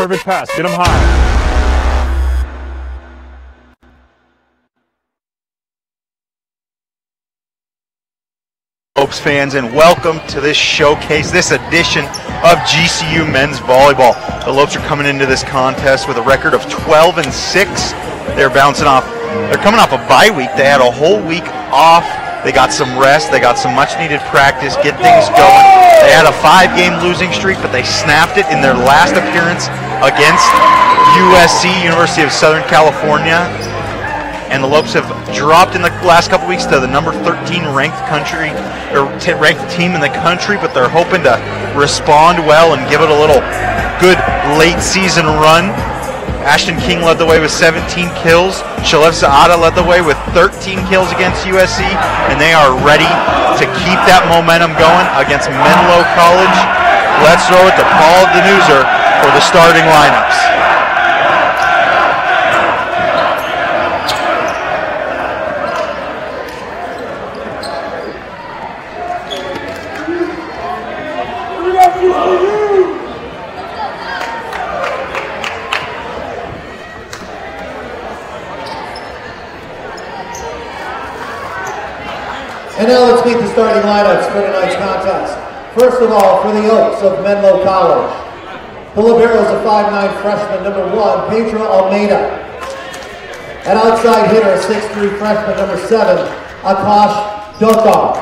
Perfect pass. Get him high. Lopes fans, and welcome to this showcase, this edition of GCU men's volleyball. The Lopes are coming into this contest with a record of 12-6. They're bouncing off. They're coming off a bye week. They had a whole week off. They got some rest. They got some much-needed practice, get things going. They had a 5-game losing streak, but they snapped it in their last appearance against USC, University of Southern California. And the Lopes have dropped in the last couple weeks to the number 13 ranked ranked team in the country, but they're hoping to respond well and give it a little good late season run. Ashton King led the way with 17 kills. Shalev Saada led the way with 13 kills against USC, and they are ready to keep that momentum going against Menlo College. Let's throw it to Paul Denuser for the starting lineups. And now let's meet the starting lineups for tonight's contest. First of all, for the Oaks of Menlo College. The libero is a 5'9" freshman, number 1, Pedro Almeida. An outside hitter, a 6'3" freshman, number 7, Akash Dokar.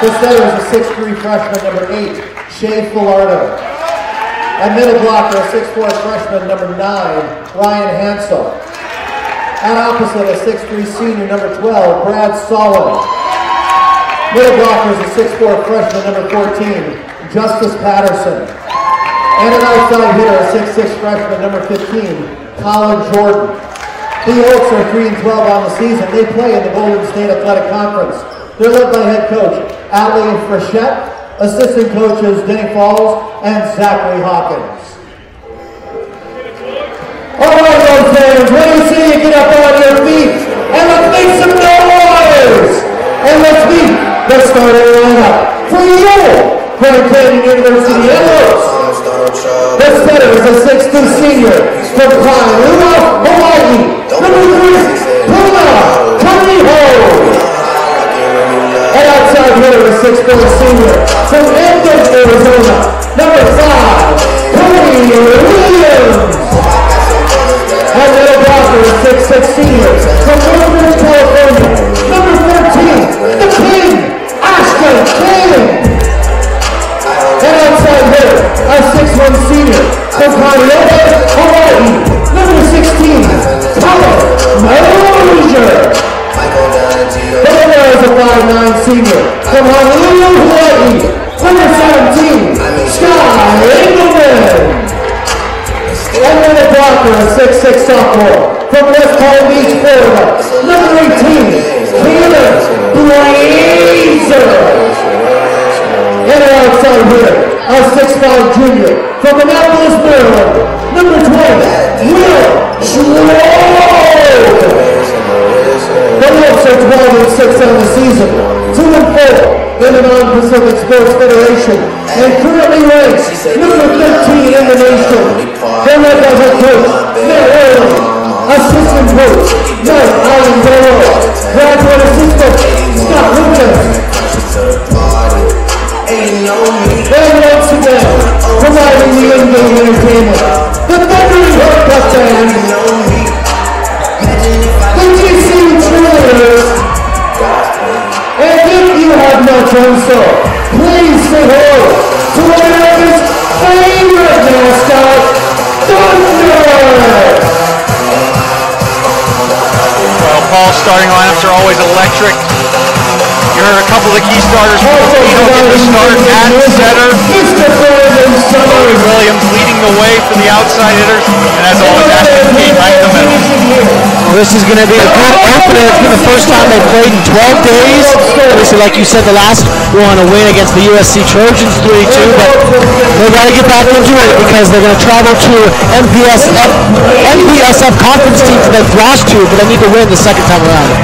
The setter is a 6'3" freshman, number 8, Shea Filardo. And middle blocker, a 6'4" freshman, number 9, Ryan Hansel. And opposite, a 6'3" senior, number 12, Brad Solomon. Middle blocker is a 6'4" freshman, number 14, Justice Patterson. And an outside hitter, a 6'6" freshman, number 15, Colin Jordan. The Oaks are 3-12 on the season. They play in the Golden State Athletic Conference. They're led by head coach Ali Frechette, assistant coaches Denny Falls and Zachary Hawkins. All right, those fans, when you see you get up on your feet and let's make some noise. And let's meet the starting lineup for you, Grand Canyon University Menlo. The setter is a 6'2" senior from Honolulu, Hawaii. Number 3, Puna Kaniho. And outside hitter, a 6'4" senior from Menlo, Arizona. Number 5, Cody Williams. And middle blocker, a 6'6" senior from Northern California. Number 13, the King, Ashton King. And outside hitter, a 6'1" senior from Antelope, Hawaii. Number 16, Tyler Mosier. The winner is a 5'9" senior from Honolulu, Hawaii. Number 17, Sky Engelman. And then a blocker, a 6'6" sophomore from West Palm Beach, Florida. Number 18, Taylor Blazer. And an outside hitter, a 6'5" junior from Annapolis, Maryland. Number 20, Will Schroed. The Lopes are 12-6 on the season, 2-4 in the Non-Pacific Sports Federation, and currently ranked number 13 in the nation. They're led by head coach Matt Early, assistant coach Mike Allenborough, graduate assistant Scott Lucas. And once again, providing the in-game entertainment, the Thundering Hook Band, the GCU Cheerleaders. And if you have not done so, please say hello to America's favorite mascot, Thunder! Well, Paul's starting lineups are always electric. You heard a couple of the key starters. Filipino get the start at center. Cody Williams leading the way for the outside hitters. And as always, Ashton King right in the middle. Well, this is going to be a good opener. It's been the first time they've played in 12 days. Obviously, like you said, the last one, a win against the USC Trojans 3-2. But they've got to get back into it because they're going to travel to MPSF conference teams that they've lost to, but they need to win the second time around.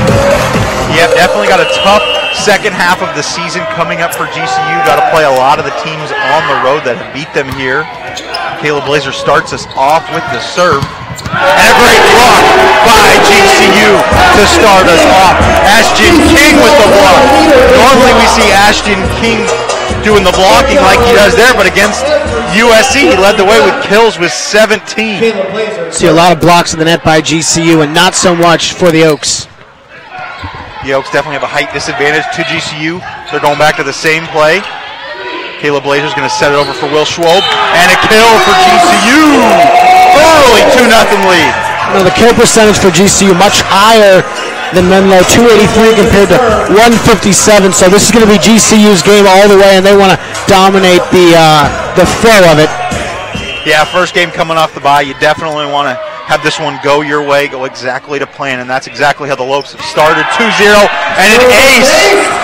Yep, definitely got a tough second half of the season coming up for GCU. Got to play a lot of the teams on the road that have beat them here. Caleb Blazer starts us off with the serve. And a great block by GCU to start us off. Ashton King with the block. Normally we see Ashton King doing the blocking like he does there, but against USC, he led the way with kills with 17. See a lot of blocks in the net by GCU and not so much for the Oaks. The Oaks definitely have a height disadvantage to GCU. They're going back to the same play. Caleb Blazer's going to set it over for Will Schwab, and a kill for GCU. Early 2-0 lead. Now the kill percentage for GCU much higher than Menlo, 283 compared to 157. So this is going to be GCU's game all the way, and they want to dominate the flow of it. Yeah, first game coming off the bye, you definitely want to have this one go your way, go exactly to plan, and that's exactly how the Lopes have started. 2-0, and an ace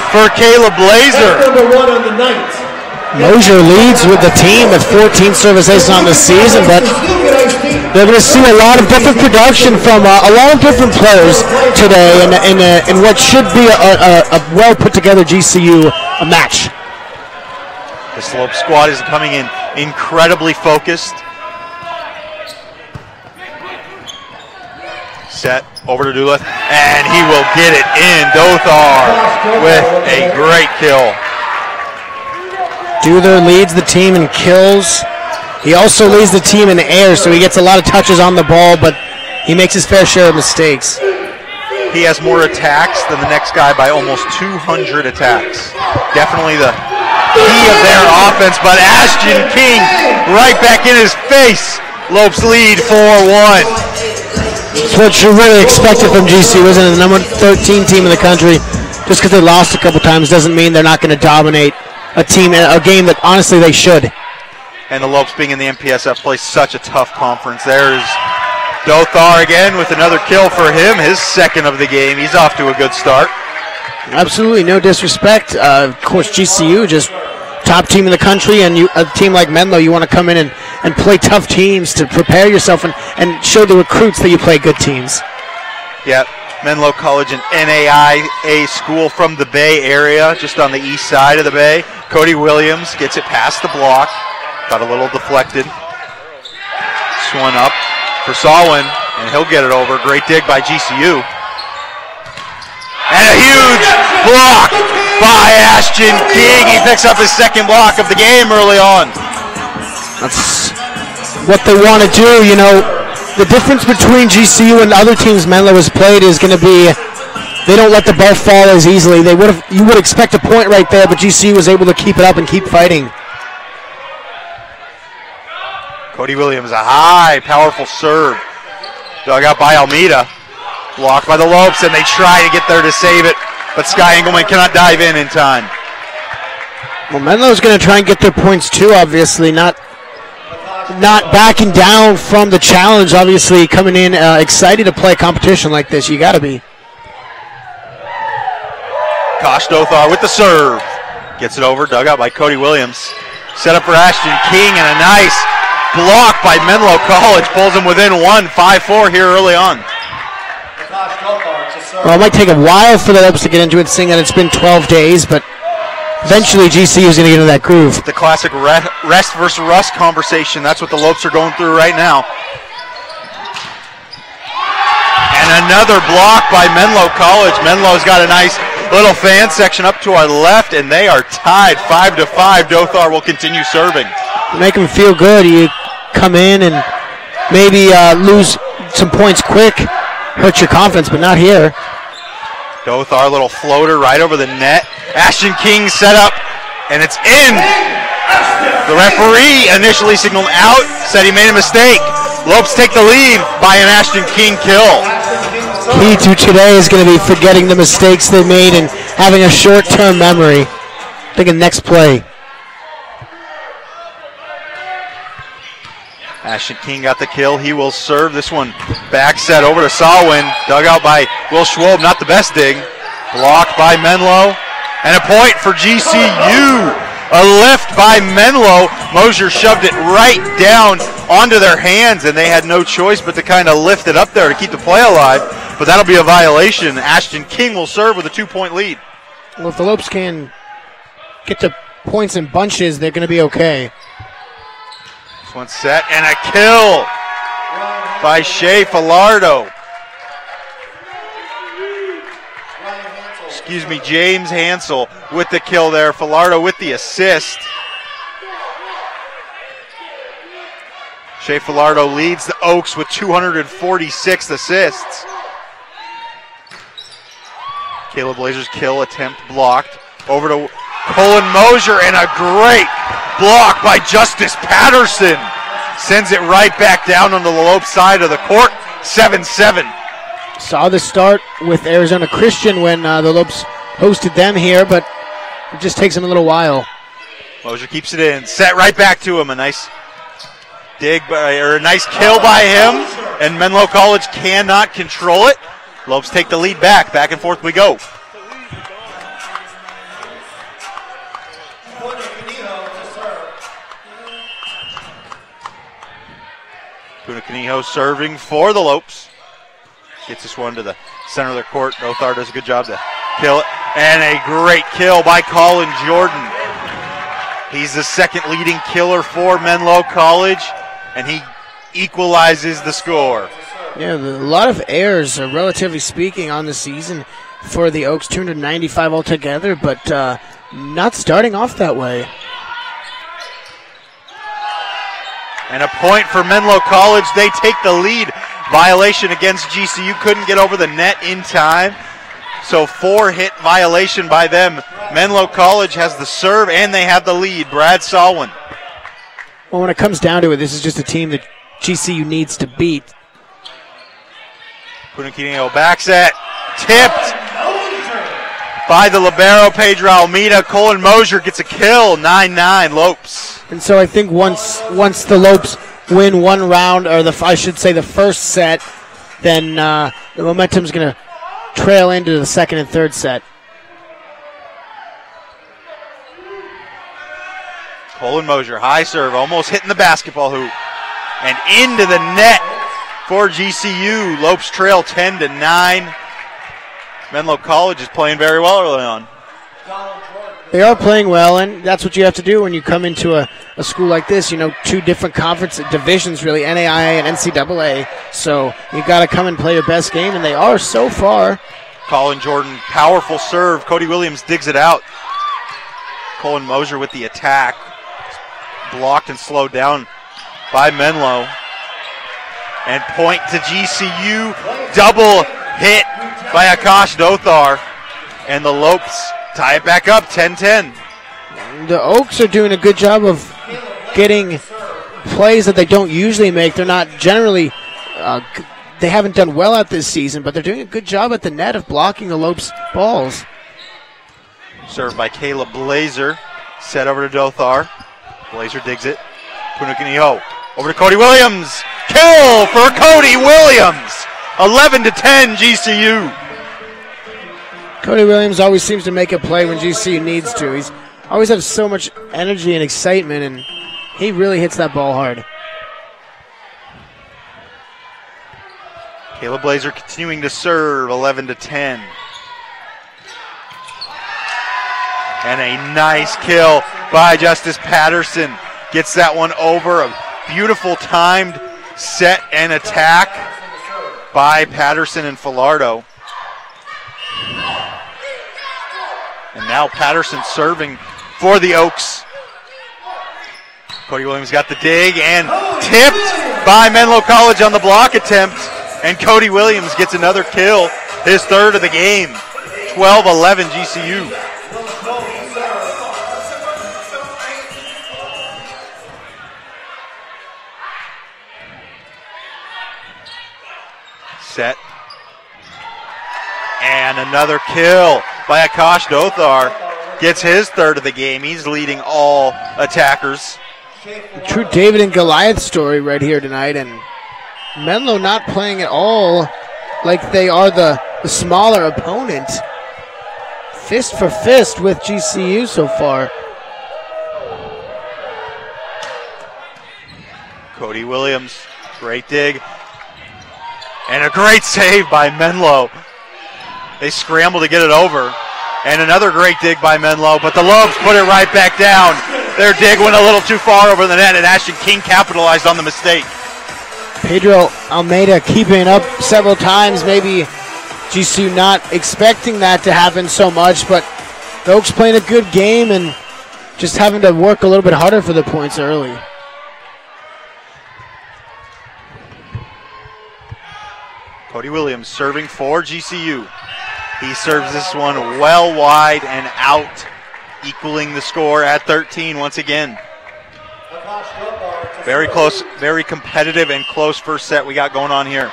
for Caleb Blazer. Number 1 on the night. Mosier leads with the team with 14 service aces on the season, but they're going to see a lot of different production from a lot of different players today in what should be a well put together GCU match. The Slope squad is coming in incredibly focused. Set over to Doolith, and he will get it in. Dothar with a great kill. Duther leads the team in kills. He also leads the team in air, so he gets a lot of touches on the ball, but he makes his fair share of mistakes. He has more attacks than the next guy by almost 200 attacks. Definitely the key of their offense, but Ashton King right back in his face. Lopes lead 4-1. It's what you really expected from GCU, isn't it? The number 13 team in the country, just because they lost a couple times doesn't mean they're not going to dominate a team in a game that honestly they should. And the Lopes being in the MPSF plays such a tough conference. There's Dothar again with another kill for him, his second of the game. He's off to a good start. Absolutely, no disrespect. Of course, GCU just top team in the country, and a team like Menlo, you want to come in and play tough teams to prepare yourself and show the recruits that you play good teams. Yeah, Menlo College, an NAIA school from the Bay Area, just on the east side of the Bay. Cody Williams gets it past the block. Got a little deflected. Swung up for Sawin, and he'll get it over. Great dig by GCU. And a huge block by Ashton King. He picks up his second block of the game early on. That's what they want to do, you know. The difference between GCU and other teams Menlo has played is going to be they don't let the ball fall as easily. You would expect a point right there, but GCU was able to keep it up and keep fighting. Cody Williams, a high, powerful serve. Dug out by Almeida. Blocked by the Lopes, and they try to get there to save it, but Sky Engelman cannot dive in time. Well, Menlo's going to try and get their points too, obviously, not backing down from the challenge, obviously coming in excited to play a competition like this. You got to be. Kosh Dothar with the serve. Gets it over, dug out by Cody Williams. Set up for Ashton King, and a nice block by Menlo College. Pulls him within 5-4 here early on. Well, it might take a while for the Lopes to get into it, seeing that it's been 12 days, but eventually GCU is going to get into that groove. The classic rest versus rust conversation. That's what the Lopes are going through right now. And another block by Menlo College. Menlo's got a nice little fan section up to our left, and they are tied 5-5. Dothar will continue serving. Make them feel good. You come in and maybe lose some points quick, hurt your confidence, but not here. Dothar, little floater right over the net. Ashton King set up, and it's in. The referee initially signaled out, said he made a mistake. Lopes take the lead by an Ashton King kill. Key to today is going to be forgetting the mistakes they made and having a short-term memory. Thinking next play. Ashton King got the kill. He will serve this one. Back set over to Sawin. Dug out by Will Schwab. Not the best dig. Blocked by Menlo. And a point for GCU. A lift by Menlo. Mosier shoved it right down onto their hands, and they had no choice but to kind of lift it up there to keep the play alive. But that'll be a violation. Ashton King will serve with a 2-point lead. Well, if the Lopes can get to points in bunches, they're going to be okay. This one's set and a kill by Shea Filardo. Excuse me, James Hansel with the kill there. Filardo with the assist. Shea Filardo leads the Oaks with 246 assists. Caleb Blazer's kill attempt blocked. Over to Colin Mosier, and a great block by Justice Patterson. Sends it right back down on the Lope side of the court. 7-7. Saw the start with Arizona Christian when the Lopes hosted them here, but it just takes them a little while. Mosier keeps it in. Set right back to him. A nice dig by, or a nice kill by him, and Menlo College cannot control it. Lopes take the lead back. Back and forth we go. Cunha serving for the Lopes. Gets this one to the center of the court. Othar does a good job to kill it. And a great kill by Colin Jordan. He's the second leading killer for Menlo College, and he equalizes the score. Yeah, a lot of errors, relatively speaking, on the season for the Oaks. 295 altogether, but not starting off that way. And a point for Menlo College. They take the lead. Violation against GCU. Couldn't get over the net in time. So 4-hit violation by them. Menlo College has the serve and they have the lead. Brad Salwin. Well, when it comes down to it, this is just a team that GCU needs to beat. Punakineo back set. Tipped by the libero, Pedro Almeida. Colin Mosier gets a kill. 9-9 Lopes. And so I think once the Lopes win one round, or I should say the first set, then the momentum's going to trail into the second and third set. Colin Mosier, high serve, almost hitting the basketball hoop. And into the net for GCU. Lopes trail 10-9. Menlo College is playing very well early on. They are playing well, and that's what you have to do when you come into a school like this. You know, two different conference divisions, really, NAIA and NCAA. So you got to come and play your best game, and they are so far. Colin Jordan, powerful serve. Cody Williams digs it out. Colin Mosier with the attack. Blocked and slowed down by Menlo. And point to GCU. Double hit by Akash Dothar. And the Lopes tie it back up, 10-10. The Oaks are doing a good job of getting plays that they don't usually make. They're not generally, they haven't done well at this season, but they're doing a good job at the net of blocking the Lopes balls. Served by Caleb Blazer. Set over to Dothar. Blazer digs it. Punakiniho over to Cody Williams. Kill for Cody Williams. 11-10 GCU. Cody Williams always seems to make a play when GCU needs to. He's always has so much energy and excitement, and he really hits that ball hard. Caleb Blazer continuing to serve, 11-10. And a nice kill by Justice Patterson. Gets that one over. A beautiful timed set and attack by Patterson and Filardo. And now Patterson serving for the Oaks. Cody Williams got the dig and tipped by Menlo College on the block attempt. And Cody Williams gets another kill, his third of the game. 12-11 GCU. Set. And another kill by Akash Dothar. Gets his third of the game. He's leading all attackers. True David and Goliath story right here tonight. And Menlo not playing at all like they are the smaller opponent. Fist for fist with GCU so far. Cody Williams, great dig. And a great save by Menlo. They scramble to get it over. And another great dig by Menlo, but the Lopes put it right back down. Their dig went a little too far over the net, and Ashton King capitalized on the mistake. Pedro Almeida keeping it up several times, maybe GCU not expecting that to happen so much, but the Oaks playing a good game and just having to work a little bit harder for the points early. Cody Williams serving for GCU. He serves this one well wide and out, equaling the score at 13 once again. Very close, very competitive and close first set we got going on here.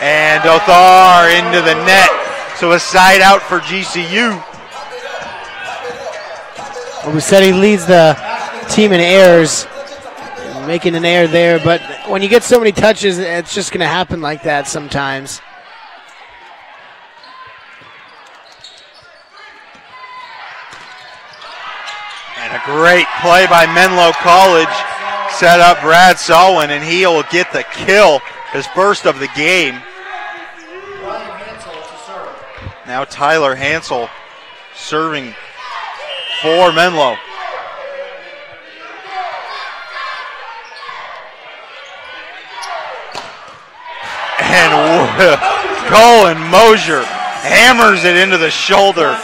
And Othar into the net. So a side out for GCU. Well, we said he leads the team in errors, making an error there, but when you get so many touches, it's just going to happen like that sometimes. And a great play by Menlo College. Set up Brad Salwin, and he'll get the kill, his first of the game. Now Tyler Hansel serving for Menlo. And Colin Mosier hammers it into the shoulder.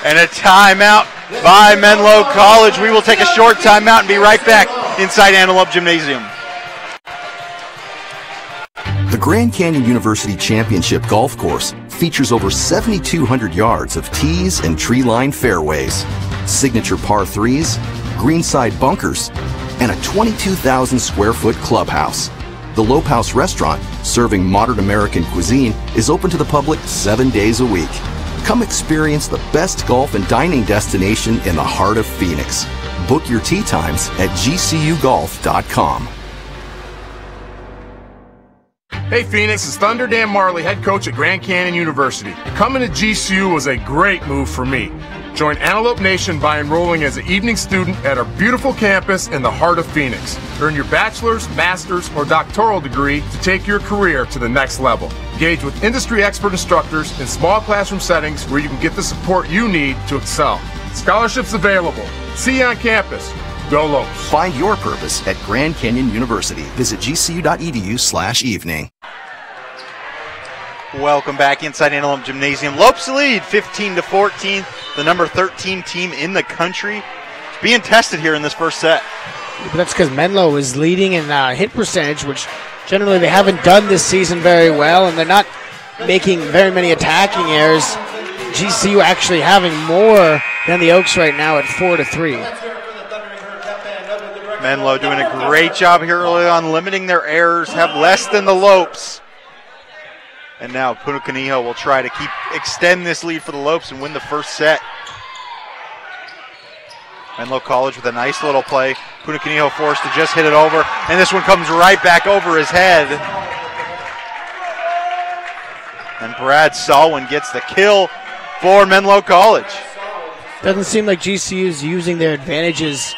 And a timeout by Menlo College. We will take a short timeout and be right back inside Antelope Gymnasium. The Grand Canyon University Championship Golf Course features over 7,200 yards of tees and tree-lined fairways, signature par 3s, greenside bunkers, and a 22,000 square foot clubhouse. The Lope House restaurant, serving modern American cuisine, is open to the public 7 days a week. Come experience the best golf and dining destination in the heart of Phoenix. Book your tee times at gcugolf.com. Hey Phoenix, it's Thunder Dan Marley, head coach at Grand Canyon University. Coming to GCU was a great move for me. Join Antelope Nation by enrolling as an evening student at our beautiful campus in the heart of Phoenix. Earn your bachelor's, master's, or doctoral degree to take your career to the next level. Engage with industry expert instructors in small classroom settings where you can get the support you need to excel. Scholarships available. See you on campus. Go Lopes. Find your purpose at Grand Canyon University. Visit gcu.edu/evening. Welcome back inside Antelope Gymnasium. Lopes lead 15-14. The number 13 team in the country. It's being tested here in this first set. But that's because Menlo is leading in hit percentage, which generally they haven't done this season very well, and they're not making very many attacking errors. GCU actually having more than the Oaks right now at 4-3. Menlo doing a great job here early on, limiting their errors, have less than the Lopes. And now Punukaniho will try to extend this lead for the Lopes and win the first set. Menlo College with a nice little play. Punukaniho forced to just hit it over, and this one comes right back over his head. And Brad Salwin gets the kill for Menlo College. Doesn't seem like GCU is using their advantages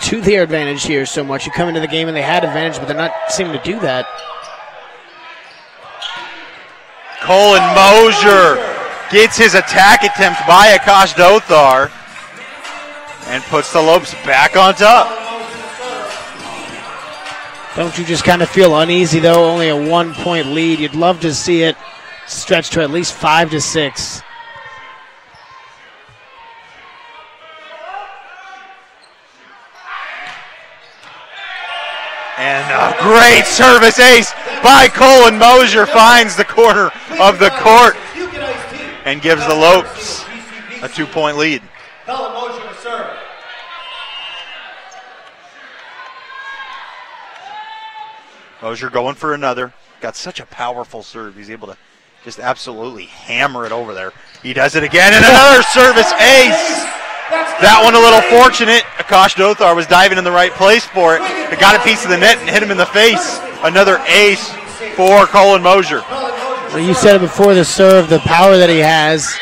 to their advantage here so much. You come into the game and they had advantage, but they're not seeming to do that. Colin Mosier gets his attack attempt by Akash Dothar and puts the Lopes back on top. Don't you just kind of feel uneasy, though? Only a 1-point lead. You'd love to see it stretch to at least 5-6. And a great service ace by Colin Mosier finds the corner of the court and gives the Lopes a 2-point lead. Mosier going for another. Got such a powerful serve. He's able to just absolutely hammer it over there. He does it again, and another service ace. That one a little fortunate. Akash Dothar was diving in the right place for it. It got a piece of the net and hit him in the face. Another ace for Colin Mosier. Well, you said it before, the serve, the power that he has.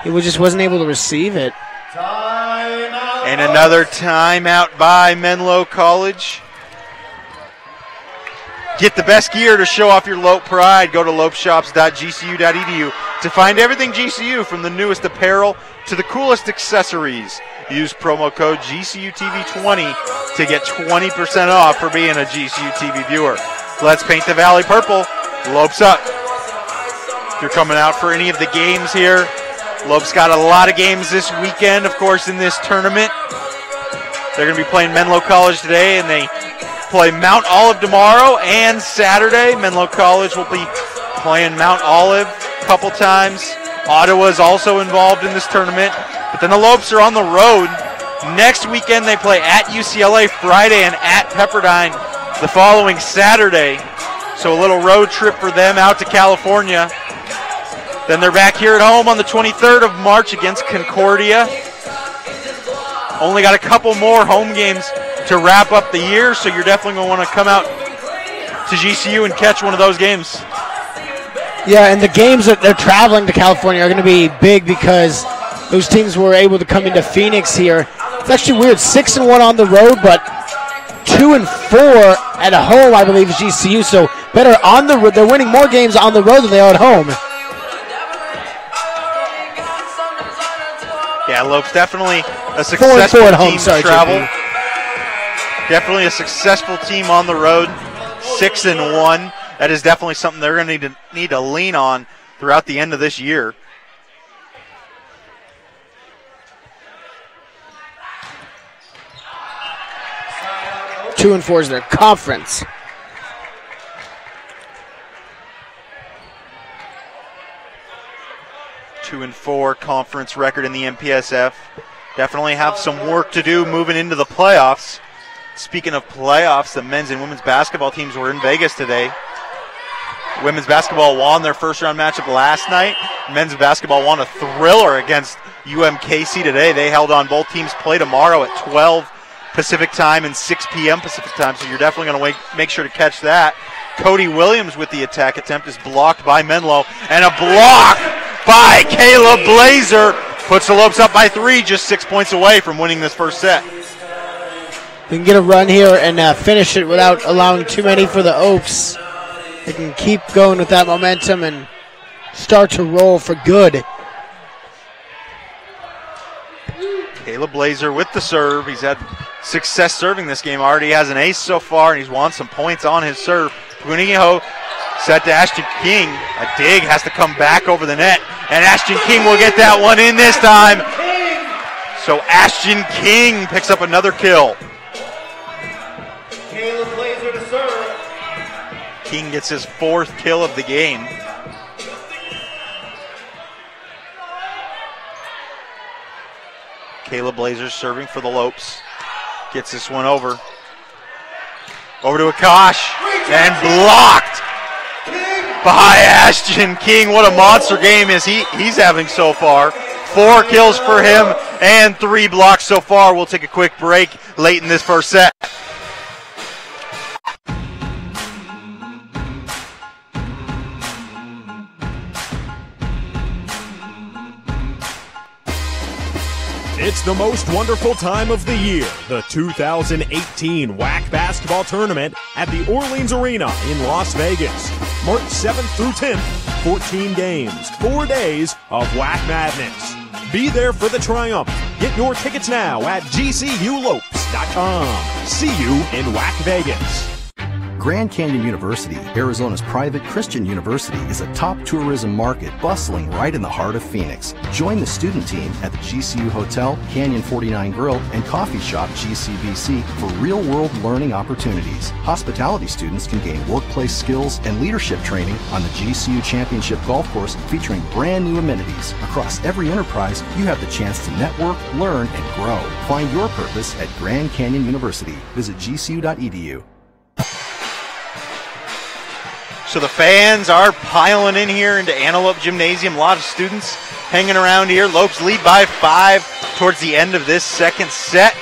He just wasn't able to receive it. And another timeout by Menlo College. Get the best gear to show off your Lope pride. Go to lopeshops.gcu.edu to find everything GCU, from the newest apparel to the coolest accessories. Use promo code GCUTV20 to get 20% off for being a GCU TV viewer. Let's paint the Valley purple. Lope's up. If you're coming out for any of the games here, Lope's got a lot of games this weekend, of course, in this tournament. They're going to be playing Menlo College today, and they play Mount Olive tomorrow and Saturday. Menlo College will be playing Mount Olive a couple times. Ottawa's also involved in this tournament. But then the Lopes are on the road. Next weekend they play at UCLA Friday and at Pepperdine the following Saturday. So a little road trip for them out to California. Then they're back here at home on the 23rd of March against Concordia. Only got a couple more home games to wrap up the year, so you're definitely going to want to come out to GCU and catch one of those games. Yeah, and the games that they're traveling to California are going to be big because those teams were able to come into Phoenix here. It's actually weird, 6-1 on the road, but 2-4 at home, I believe, is GCU. So better on the road. They're winning more games on the road than they are at home. Yeah, Lope's definitely a successful at team home. Sorry, to travel. JP. Definitely a successful team on the road, 6-1. That is definitely something they're going to need to lean on throughout the end of this year. Two and 4 is their conference. Two and 4 conference record in the MPSF. Definitely have some work to do moving into the playoffs. Speaking of playoffs, the men's and women's basketball teams were in Vegas today. Women's basketball won their first round matchup last night. Men's basketball won a thriller against UMKC today. They held on. Both teams play tomorrow at 12 Pacific time and 6 p.m. Pacific time, so you're definitely going to make sure to catch that. Cody Williams with the attack attempt is blocked by Menlo, and a block by Caleb Blazer puts the Lopes up by 3, just 6 points away from winning this first set. They can get a run here and finish it without allowing too many for the Oaks. They can keep going with that momentum and start to roll for good. Caleb Blazer with the serve. He's had success serving this game. Already has an ace so far, and he's won some points on his serve. Puniho set to Ashton King. A dig has to come back over the net, and Ashton King will get that one in this time. So Ashton King picks up another kill. Caleb Blazer to serve. King gets his 4th kill of the game. Caleb Blazer serving for the Lopes. Gets this one over. Over to Akash. And blocked by Ashton King. What a monster game is he's having so far. 4 kills for him and 3 blocks so far. We'll take a quick break late in this first set. It's the most wonderful time of the year, the 2018 WAC Basketball Tournament at the Orleans Arena in Las Vegas. March 7th through 10th, 14 games, 4 days of WAC madness. Be there for the triumph. Get your tickets now at gculopes.com. See you in WAC Vegas. Grand Canyon University, Arizona's private Christian university, is a top tourism market bustling right in the heart of Phoenix. Join the student team at the GCU Hotel, Canyon 49 Grill, and coffee shop GCBC for real-world learning opportunities. Hospitality students can gain workplace skills and leadership training on the GCU Championship Golf Course, featuring brand new amenities. Across every enterprise, you have the chance to network, learn, and grow. Find your purpose at Grand Canyon University. Visit gcu.edu. So the fans are piling in here into Antelope Gymnasium. A lot of students hanging around here. Lopes lead by 5 towards the end of this second set.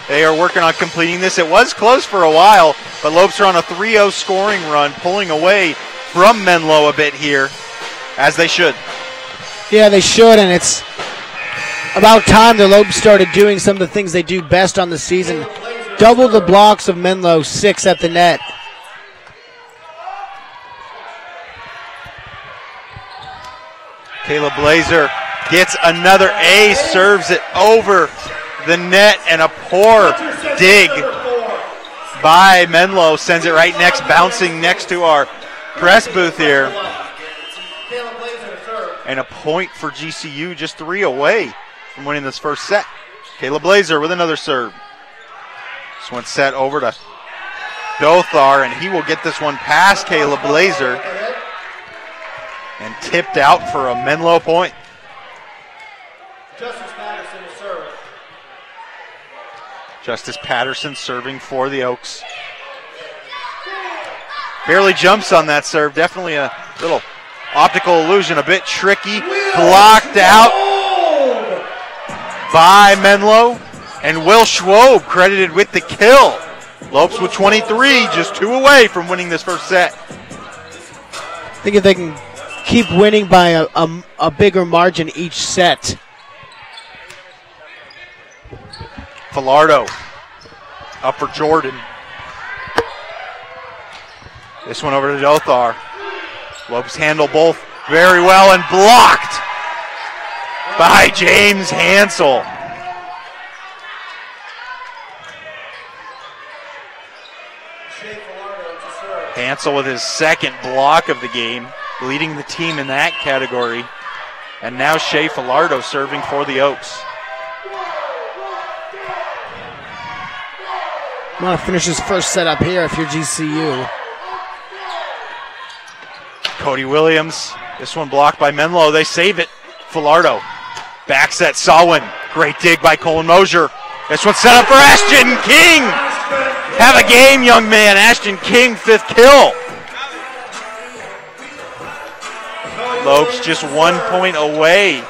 They are working on completing this. It was close for a while, but Lopes are on a 3-0 scoring run, pulling away from Menlo a bit here, as they should. Yeah, they should, and it's about time the Lopes started doing some of the things they do best on the season. Double the blocks of Menlo, 6 at the net. Caleb Blazer gets another ace, serves it over the net, and a poor dig by Menlo sends it right next, bouncing next to our press booth here. And a point for GCU, just 3 away from winning this first set. Caleb Blazer with another serve. This one set over to Dothar, and he will get this one past Caleb Blazer and tipped out for a Menlo point. Justice Patterson serving for the Oaks. Barely jumps on that serve. Definitely a little optical illusion, a bit tricky. Blocked out by Menlo. And Will Schwob credited with the kill. Lopes with 23, just 2 away from winning this first set. I think if they can keep winning by a bigger margin each set. Falardo up for Jordan. This one over to Dothar. Lopes handle both very well and blocked by James Hansel. Hansel with his second block of the game, leading the team in that category. And now Shea Falardo serving for the Oaks. You want to finish this first set up here if you're GCU. Cody Williams, this one blocked by Menlo. They save it. Falardo, back set, Sawin. Great dig by Colin Mosier. This one set up for Ashton King. Have a game, young man. Ashton King, 5th kill. Lopes just 1 point away.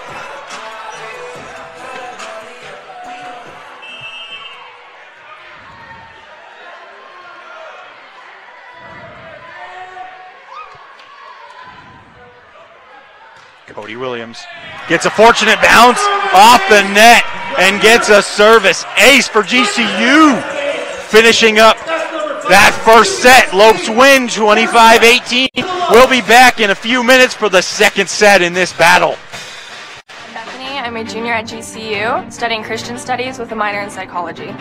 Cody Williams gets a fortunate bounce off the net and gets a service ace for GCU. Finishing up that first set. Lopes win 25-18. We'll be back in a few minutes for the second set in this battle. I'm Bethany. I'm a junior at GCU, studying Christian studies with a minor in psychology.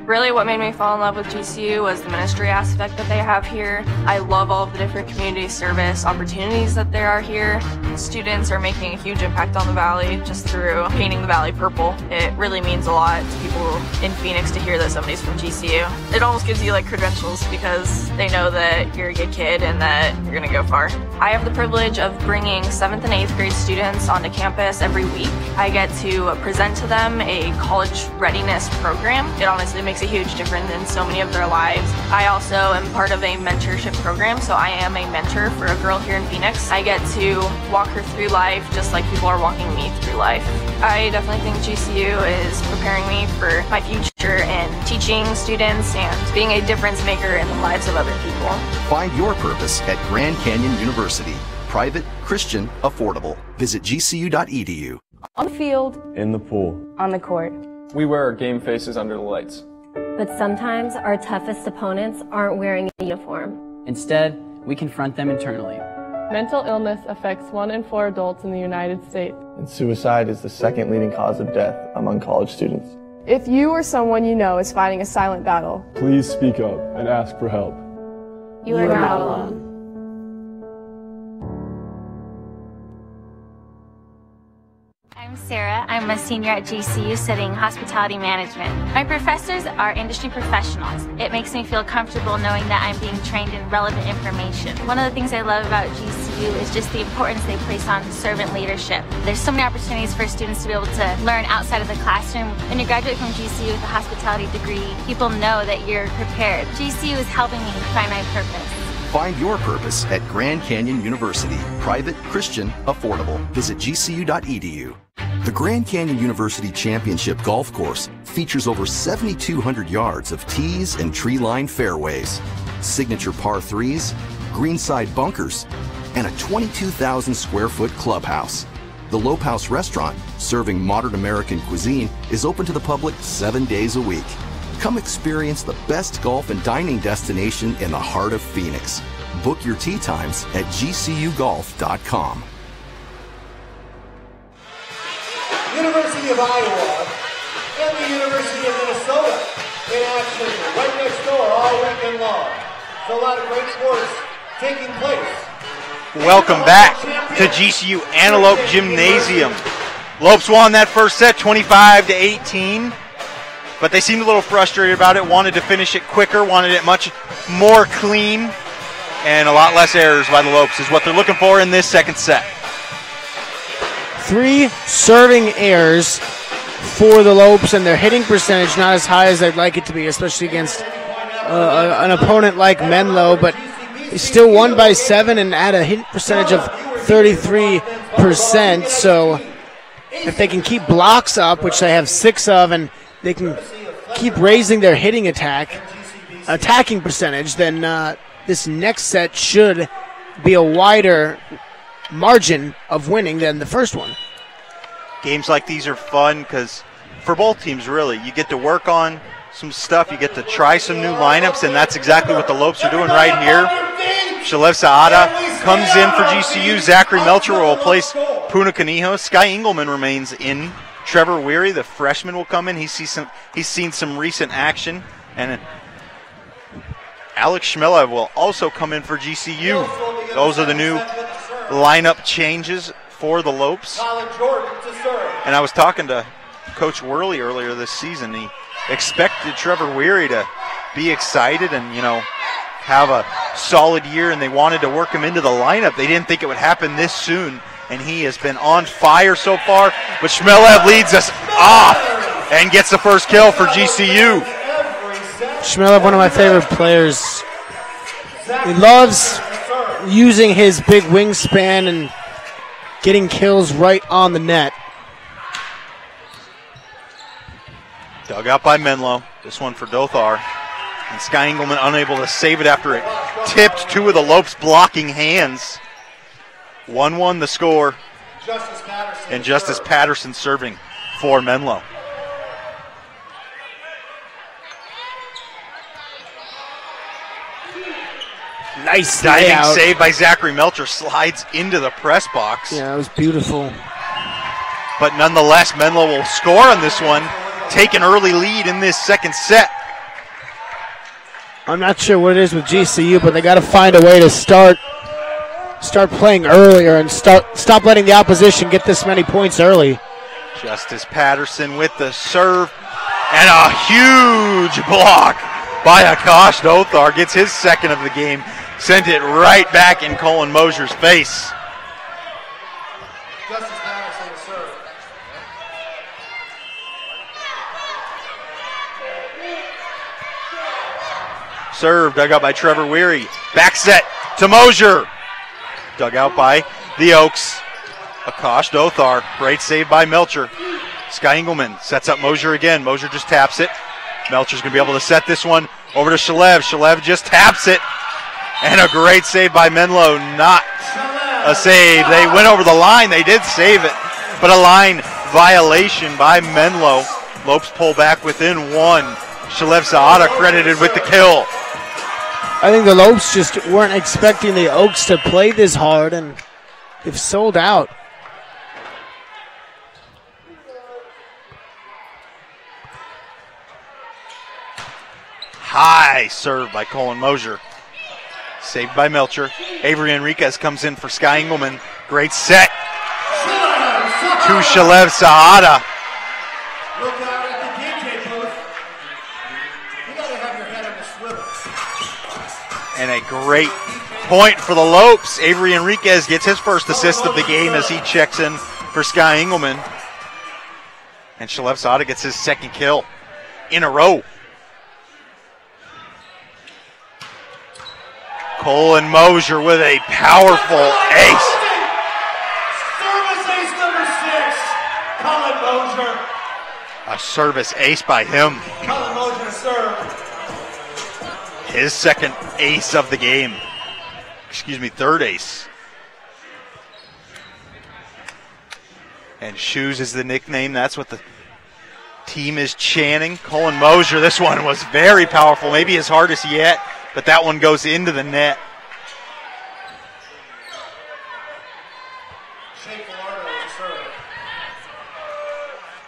Really what made me fall in love with GCU was the ministry aspect that they have here. I love all of the different community service opportunities that there are here. Students are making a huge impact on the Valley just through painting the Valley purple. It really means a lot to people in Phoenix to hear that somebody's from GCU. It almost gives you like credentials because they know that you're a good kid and that you're gonna go far. I have the privilege of bringing 7th and 8th grade students onto campus every week. I get to present to them a college readiness program. It honestly makes a huge difference in so many of their lives. I also am part of a mentorship program, so I am a mentor for a girl here in Phoenix. I get to walk her through life just like people are walking me through life. I definitely think GCU is preparing me for my future in teaching students and being a difference maker in the lives of other people. Find your purpose at Grand Canyon University. Private, Christian, affordable. Visit gcu.edu. On the field, in the pool, on the court. We wear our game faces under the lights. But sometimes our toughest opponents aren't wearing a uniform. Instead, we confront them internally. Mental illness affects 1 in 4 adults in the United States. And suicide is the second leading cause of death among college students. If you or someone you know is fighting a silent battle, please speak up and ask for help. You are not alone. I'm Sarah. I'm a senior at GCU studying hospitality management. My professors are industry professionals. It makes me feel comfortable knowing that I'm being trained in relevant information. One of the things I love about GCU is just the importance they place on servant leadership. There's so many opportunities for students to be able to learn outside of the classroom. When you graduate from GCU with a hospitality degree, people know that you're prepared. GCU is helping me find my purpose. Find your purpose at Grand Canyon University. Private, Christian, affordable. Visit gcu.edu. The Grand Canyon University Championship Golf Course features over 7,200 yards of tees and tree-lined fairways, signature par 3s, greenside bunkers, and a 22,000 square foot clubhouse. The Lope House restaurant, serving modern American cuisine, is open to the public 7 days a week. Come experience the best golf and dining destination in the heart of Phoenix. Book your tee times at gcugolf.com. University of Iowa and the University of Minnesota in action right next door all weekend long. So a lot of great sports taking place. Welcome back to GCU Antelope Gymnasium. Lopes won that first set 25-18, but they seemed a little frustrated about it, wanted to finish it quicker, wanted it much more clean, and a lot less errors by the Lopes is what they're looking for in this second set. 3 serving errors for the Lopes, and their hitting percentage not as high as I'd like it to be, especially against an opponent like Menlo, but they still won by 7 and at a hit percentage of 33%. So if they can keep blocks up, which they have 6 of, and they can keep raising their attacking percentage, then this next set should be a wider margin of winning than the first one. Games like these are fun because for both teams, really, you get to work on some stuff, you get to try some new lineups, and that's exactly what the Lopes are doing right here. Shalev Saada comes in for GCU. Zachary Melcher will replace Puna Canijo. Sky Engelman remains in. Trevor Weary, the freshman, will come in. He's seen some recent action. And Alex Schmelev will also come in for GCU. Those are the new lineup changes for the Lopes. And I was talking to Coach Worley earlier this season. He expected Trevor Weary to be excited and, have a solid year, and they wanted to work him into the lineup. They didn't think it would happen this soon, and he has been on fire so far. But Schmelev leads us off and gets the first kill for GCU. Schmelev, one of my favorite players. He loves using his big wingspan and getting kills right on the net. Dug out by Menlo. This one for Dothar. And Sky Engelman unable to save it after it tipped 2 of the Lopes' blocking hands. 1-1 the score. And Justice Patterson serving for Menlo. Nice diving save by Zachary Melcher, slides into the press box. Yeah, that was beautiful. But nonetheless, Menlo will score on this one, take an early lead in this second set. I'm not sure what it is with GCU, but they got to find a way to start playing earlier and stop letting the opposition get this many points early. Justice Patterson with the serve, and a huge block by Akash Dothar. Gets his second of the game, sent it right back in Colin Mosier's face. Justice Patterson to serve. Serve dug out by Trevor Weary. Back set to Mosier. Dug out by the Oaks. Akash Dothar. Great save by Melcher. Sky Engelman sets up Mosier again. Mosier just taps it. Melcher's going to be able to set this one over to Shalev. Shalev just taps it. And a great save by Menlo. Not a save. They went over the line. They did save it. But a line violation by Menlo. Lopes pull back within 1. Shalev Saada credited with the kill. I think the Lopes just weren't expecting the Oaks to play this hard, and they've sold out. High serve by Colin Mosier. Saved by Melcher. Avery Enriquez comes in for Sky Engelman. Great set to Shalev Saada. And a great point for the Lopes. Avery Enriquez gets his first assist of the game as he checks in for Sky Engelman. And Shalev Saada gets his second kill in a row. Colin Mosier with a powerful ace. Service ace number 6, Colin Mosier. A service ace by him. Colin Mosier to serve. His second ace of the game. Third ace. And Shoes is the nickname. That's what the team is chanting. Colin Mosier, this one was very powerful. Maybe his hardest yet, but that one goes into the net.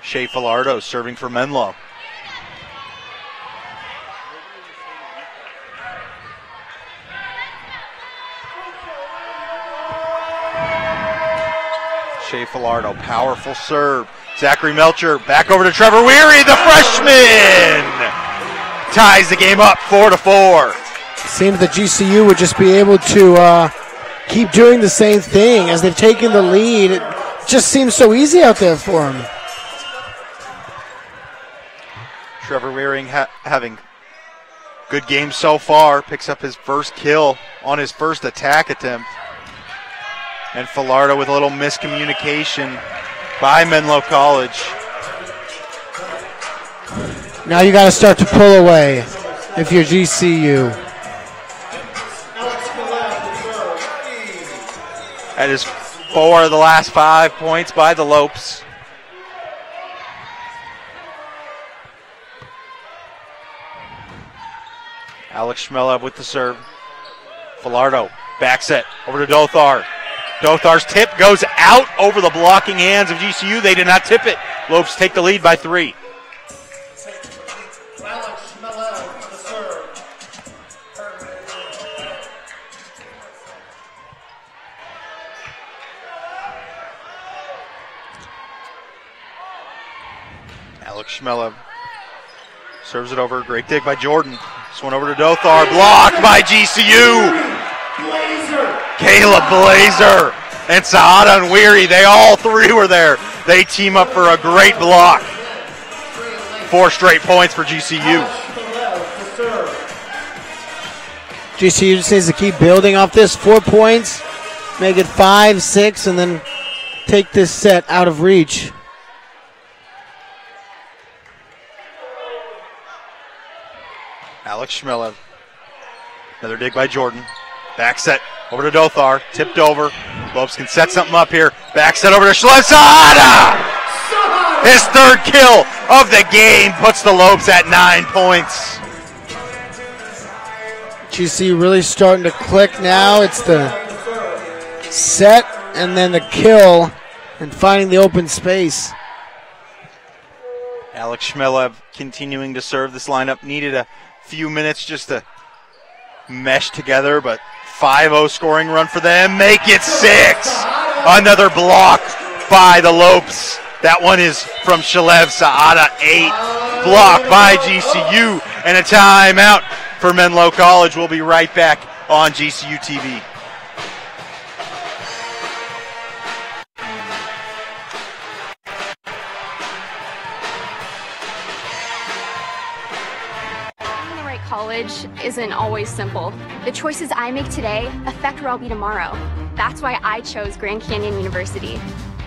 Shea Filardo serving for Menlo. Shea Filardo, powerful serve. Zachary Melcher back over to Trevor Weary, the freshman! Ties the game up 4-4. Seems that GCU would just be able to keep doing the same thing as they've taken the lead. It just seems so easy out there for them. Trevor Weary having good game so far. Picks up his first kill on his first attack attempt. And Filardo with a little miscommunication by Menlo College. Now you got to start to pull away if you're GCU. That is 4 of the last 5 points by the Lopes. Alex Schmelev with the serve. Filardo, back set, over to Dothar. Dothar's tip goes out over the blocking hands of GCU. They did not tip it. Lopes take the lead by 3. Alex Schmelev with the serve. Alex Schmelev serves it over. Great dig by Jordan. This one over to Dothar. Blocked by GCU. Caleb Blazer and Saada and Weary, they all 3 were there. They team up for a great block. 4 straight points for GCU. GCU just needs to keep building off this. 4 points, make it 5, 6, and then take this set out of reach. Alex Schmelev. Another dig by Jordan. Back set over to Dothar. Tipped over. Lopes can set something up here. Back set over to Schlev. Saada! His 3rd kill of the game puts the Lopes at 9 points. GCU really starting to click now. It's the set and then the kill and finding the open space. Alex Schmelev continuing to serve. This lineup needed a few minutes just to mesh together, but 5-0 scoring run for them. Make it 6. Another block by the Lopes. That one is from Shalev Saada. 8. Blocked by GCU. And a timeout for Menlo College. We'll be right back on GCU TV. College isn't always simple. The choices I make today affect where I'll be tomorrow. That's why I chose Grand Canyon University.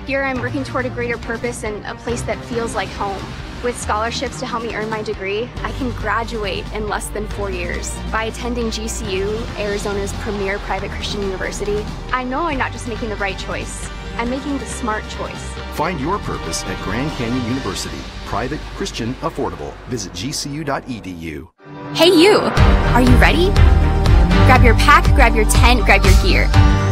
Here I'm working toward a greater purpose and a place that feels like home. With scholarships to help me earn my degree, I can graduate in less than 4 years. By attending GCU, Arizona's premier private Christian university, I know I'm not just making the right choice, I'm making the smart choice. Find your purpose at Grand Canyon University. Private, Christian, affordable. Visit gcu.edu. Hey you! Are you ready? Grab your pack, grab your tent, grab your gear.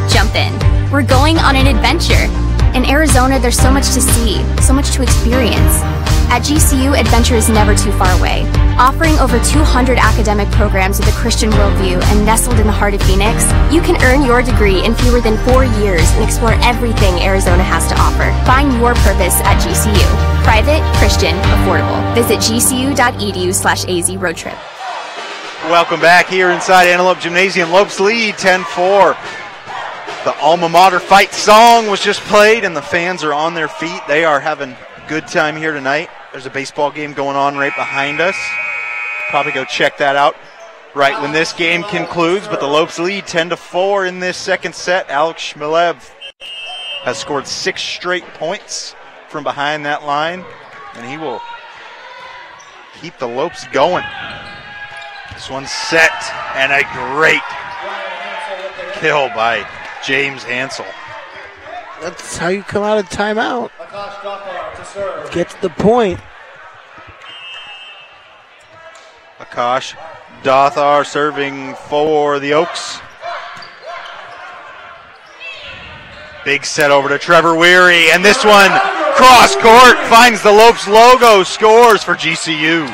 Jump in. We're going on an adventure. In Arizona, there's so much to see, so much to experience. At GCU, adventure is never too far away. Offering over 200 academic programs with a Christian worldview and nestled in the heart of Phoenix, you can earn your degree in fewer than 4 years and explore everything Arizona has to offer. Find your purpose at GCU. Private, Christian, affordable. Visit gcu.edu/AZ roadtrip. Welcome back here inside Antelope Gymnasium. Lopes lead 10-4. The alma mater fight song was just played and the fans are on their feet. They are having a good time here tonight. There's a baseball game going on right behind us. Probably go check that out right when this game concludes. But the Lopes lead 10-4 in this second set. Alex Schmelev has scored 6 straight points from behind that line. And he will keep the Lopes going. This one's set, and a great kill by James Hansel. That's how you come out of timeout. Get to the point. Akash Dothar serving for the Oaks. Big set over to Trevor Weary, and this one Cross court, finds the Lopes logo, scores for GCU.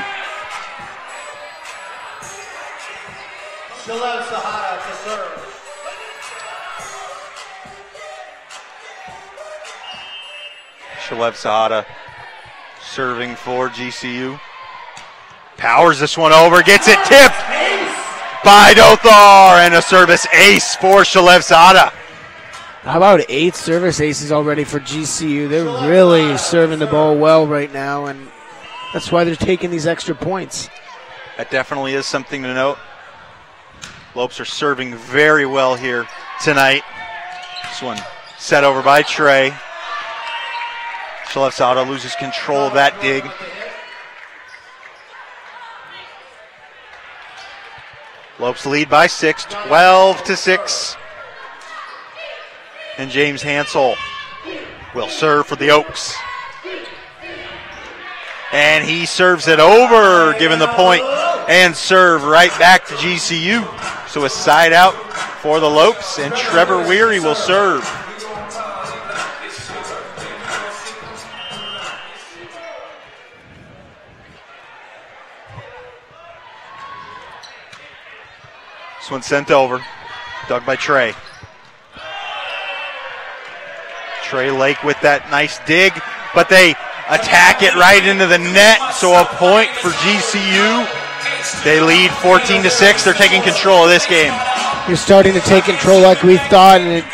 Shalev Sahada serving for GCU. Powers this one over, gets it tipped by Dothar, and a service ace for Shalev Sahada. How about 8 service aces already for GCU? They're really serving the ball well right now, and that's why they're taking these extra points. That definitely is something to note. Lopes are serving very well here tonight. This one set over by Trey. Shalev Sahada loses control of that dig. Lopes lead by 6, 12-6. And James Hansel will serve for the Oaks. And he serves it over, giving the point and serve right back to GCU. So a side out for the Lopes, and Trevor Weary will serve. This one sent over, dug by Trey. Trey Lake with that nice dig, but they attack it right into the net, so a point for GCU. They lead 14-6. They're taking control of this game. You're starting to take control like we thought, and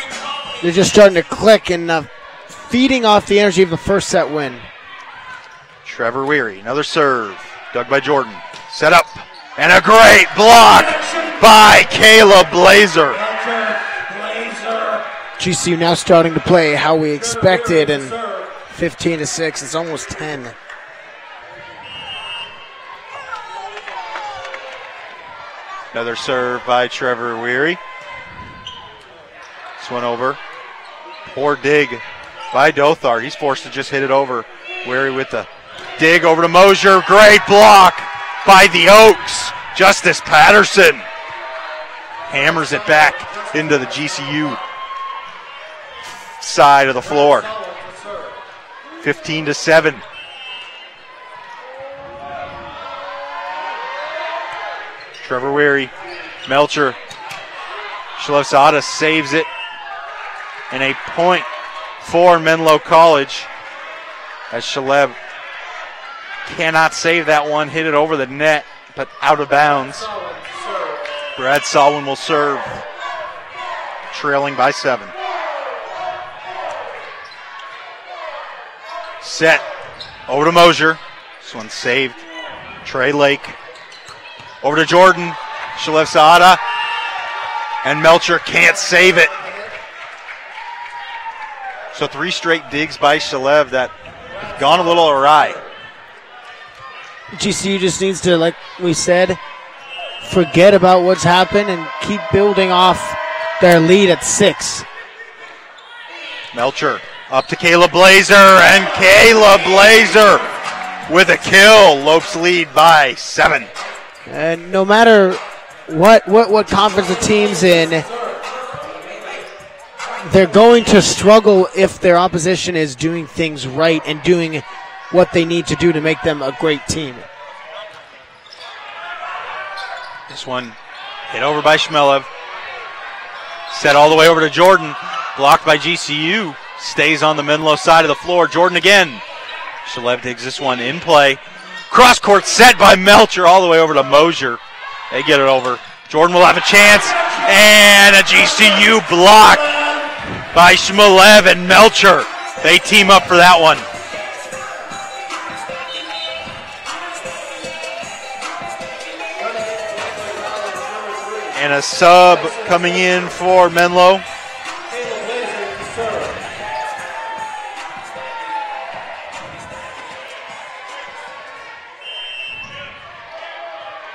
they're just starting to click and feeding off the energy of the first set win. Trevor Weary, another serve, dug by Jordan. Set up, and a great block by Caleb Blazer. GCU now starting to play how we expected, and 15-6, it's almost 10. Another serve by Trevor Weary. This one over. Poor dig by Dothar. He's forced to just hit it over. Weary with the dig over to Mosier. Great block by the Oaks. Justice Patterson hammers it back into the GCU side of the floor. 15-7. Trevor Weary, Melcher, Shalev Sahada saves it, and a point for Menlo College as Shalev cannot save that one, hit it over the net, but out of bounds. Brad Salwin will serve, trailing by 7. Set over to Mosier. This one saved. Trey Lake. Over to Jordan. Shalev Sahada. And Melcher can't save it. So 3 straight digs by Shalev that have gone a little awry. GCU just needs to, like we said, forget about what's happened and keep building off their lead at 6. Melcher up to Caleb Blazer, and Caleb Blazer with a kill. Lopes lead by 7. And no matter what conference the team's in, they're going to struggle if their opposition is doing things right and doing what they need to do to make them a great team. This one hit over by Shmelev. Set all the way over to Jordan. Blocked by GCU. Stays on the Menlo side of the floor. Jordan again. Shalev digs this one in play. Cross court set by Melcher all the way over to Mosier. They get it over. Jordan will have a chance. And a GCU block by Shmelev and Melcher. They team up for that one. And a sub coming in for Menlo.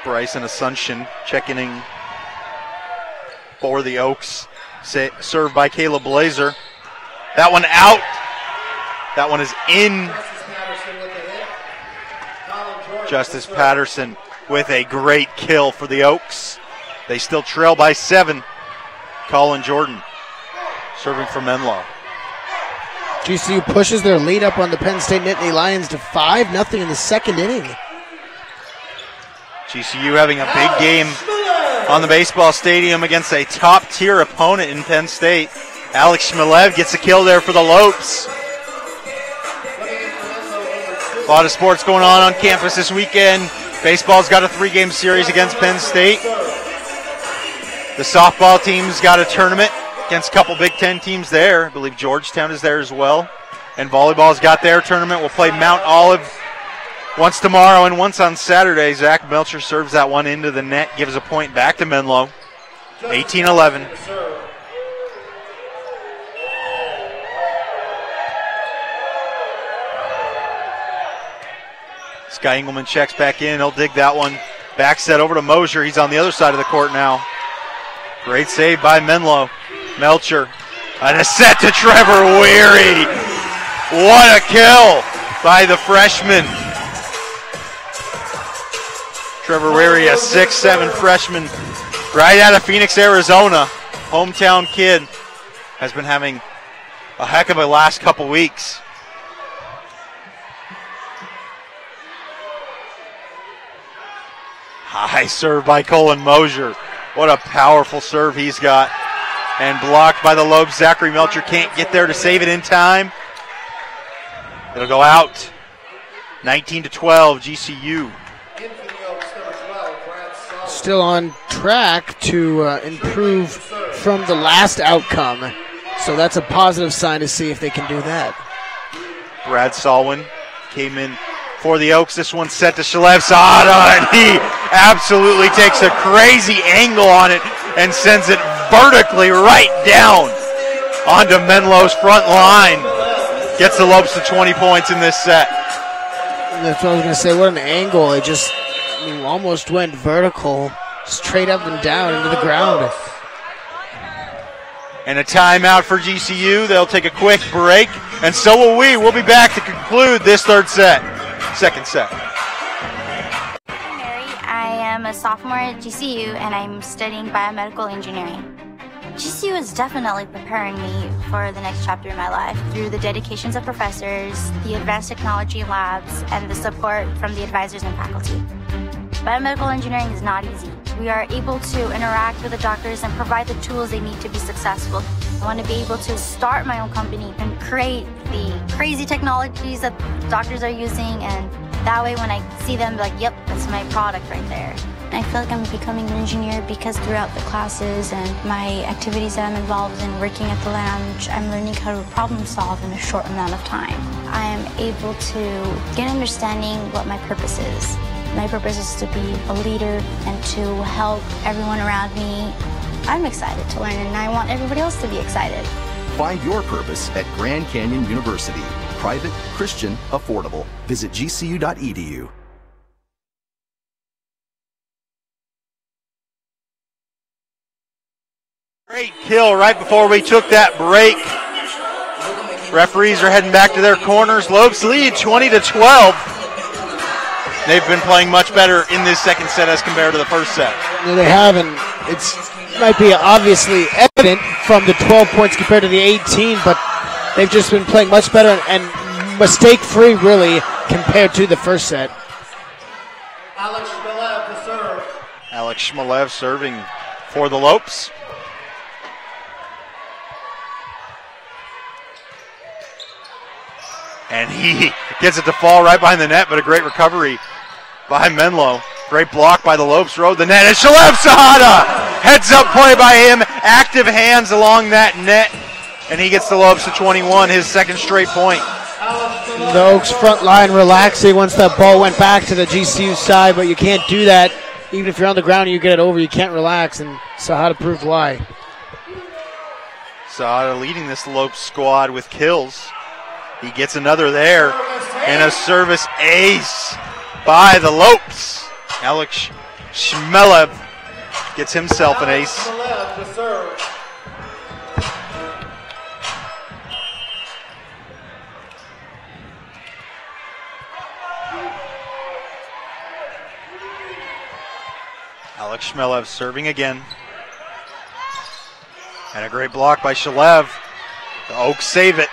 Bryson Asuncion checking in for the Oaks. Served by Caleb Blazer. That one out. That one is in. Justice Patterson with a great kill for the Oaks. They still trail by 7. Colin Jordan serving for Menlo. GCU pushes their lead up on the Penn State Nittany Lions to 5-0 in the second inning. GCU having a big game on the baseball stadium against a top-tier opponent in Penn State. Alex Shmilev gets a kill there for the Lopes. A lot of sports going on campus this weekend. Baseball's got a 3-game series against Penn State. The softball team's got a tournament against a couple Big Ten teams there. I believe Georgetown is there as well. And volleyball's got their tournament. We'll play Mount Olive once tomorrow and once on Saturday. Zach Melcher serves that one into the net, gives a point back to Menlo. 18-11. Sky Engelman checks back in. He'll dig that one. Back set over to Mosier. He's on the other side of the court now. Great save by Menlo. Melcher. And a set to Trevor Weary. What a kill by the freshman. Trevor Weary, a 6'7" freshman right out of Phoenix, Arizona. Hometown kid. Has been having a heck of a last couple weeks. High serve by Colin Mosier. What a powerful serve he's got. And blocked by the Lopes. Zachary Melcher can't get there to save it in time. It'll go out. 19-12, GCU. Still on track to improve from the last outcome. So that's a positive sign to see if they can do that. Brad Salwin came in for the Oaks. This one's set to Shalev Sada, and he absolutely takes a crazy angle on it and sends it vertically right down onto Menlo's front line. Gets the Lopes to 20 points in this set. That's what I was going to say. What an angle. It just almost went vertical, straight up and down into the ground. And a timeout for GCU. They'll take a quick break, and so will we. We'll be back to conclude this second set. I'm Mary. I am a sophomore at GCU, and I'm studying biomedical engineering. GCU is definitely preparing me for the next chapter in my life through the dedications of professors, the advanced technology labs, and the support from the advisors and faculty. Biomedical engineering is not easy. We are able to interact with the doctors and provide the tools they need to be successful. I want to be able to start my own company and create the crazy technologies that doctors are using, and that way when I see them, like, yep, that's my product right there. I feel like I'm becoming an engineer because throughout the classes and my activities that I'm involved in working at the lounge, I'm learning how to problem solve in a short amount of time. I am able to get understanding what my purpose is. My purpose is to be a leader and to help everyone around me. I'm excited to learn, and I want everybody else to be excited. Find your purpose at Grand Canyon University. Private, Christian, affordable. Visit gcu.edu. Great kill right before we took that break. Referees are heading back to their corners. Lopes lead 20-12. They've been playing much better in this second set as compared to the first set. No, they haven't. It might be obviously evident from the 12 points compared to the 18, but they've just been playing much better and mistake-free, really, compared to the first set. Alex Shmilev to serve. Alex Shmilev serving for the Lopes. And he gets it to fall right behind the net, but a great recovery by Menlo. Great block by the Lopes, rode the net, and Shalev Sahada! Heads-up play by him, active hands along that net, and he gets the Lopes to 21, his second straight point. The Oaks front line relaxing once that ball went back to the GCU side, but you can't do that. Even if you're on the ground and you get it over, you can't relax, and Sahada proved why. Sahada leading this Lopes squad with kills. He gets another there, and a service ace by the Lopes. Alex Shmilev gets himself an ace. Alex Shmilev serving again. And a great block by Shalev. The Oaks save it.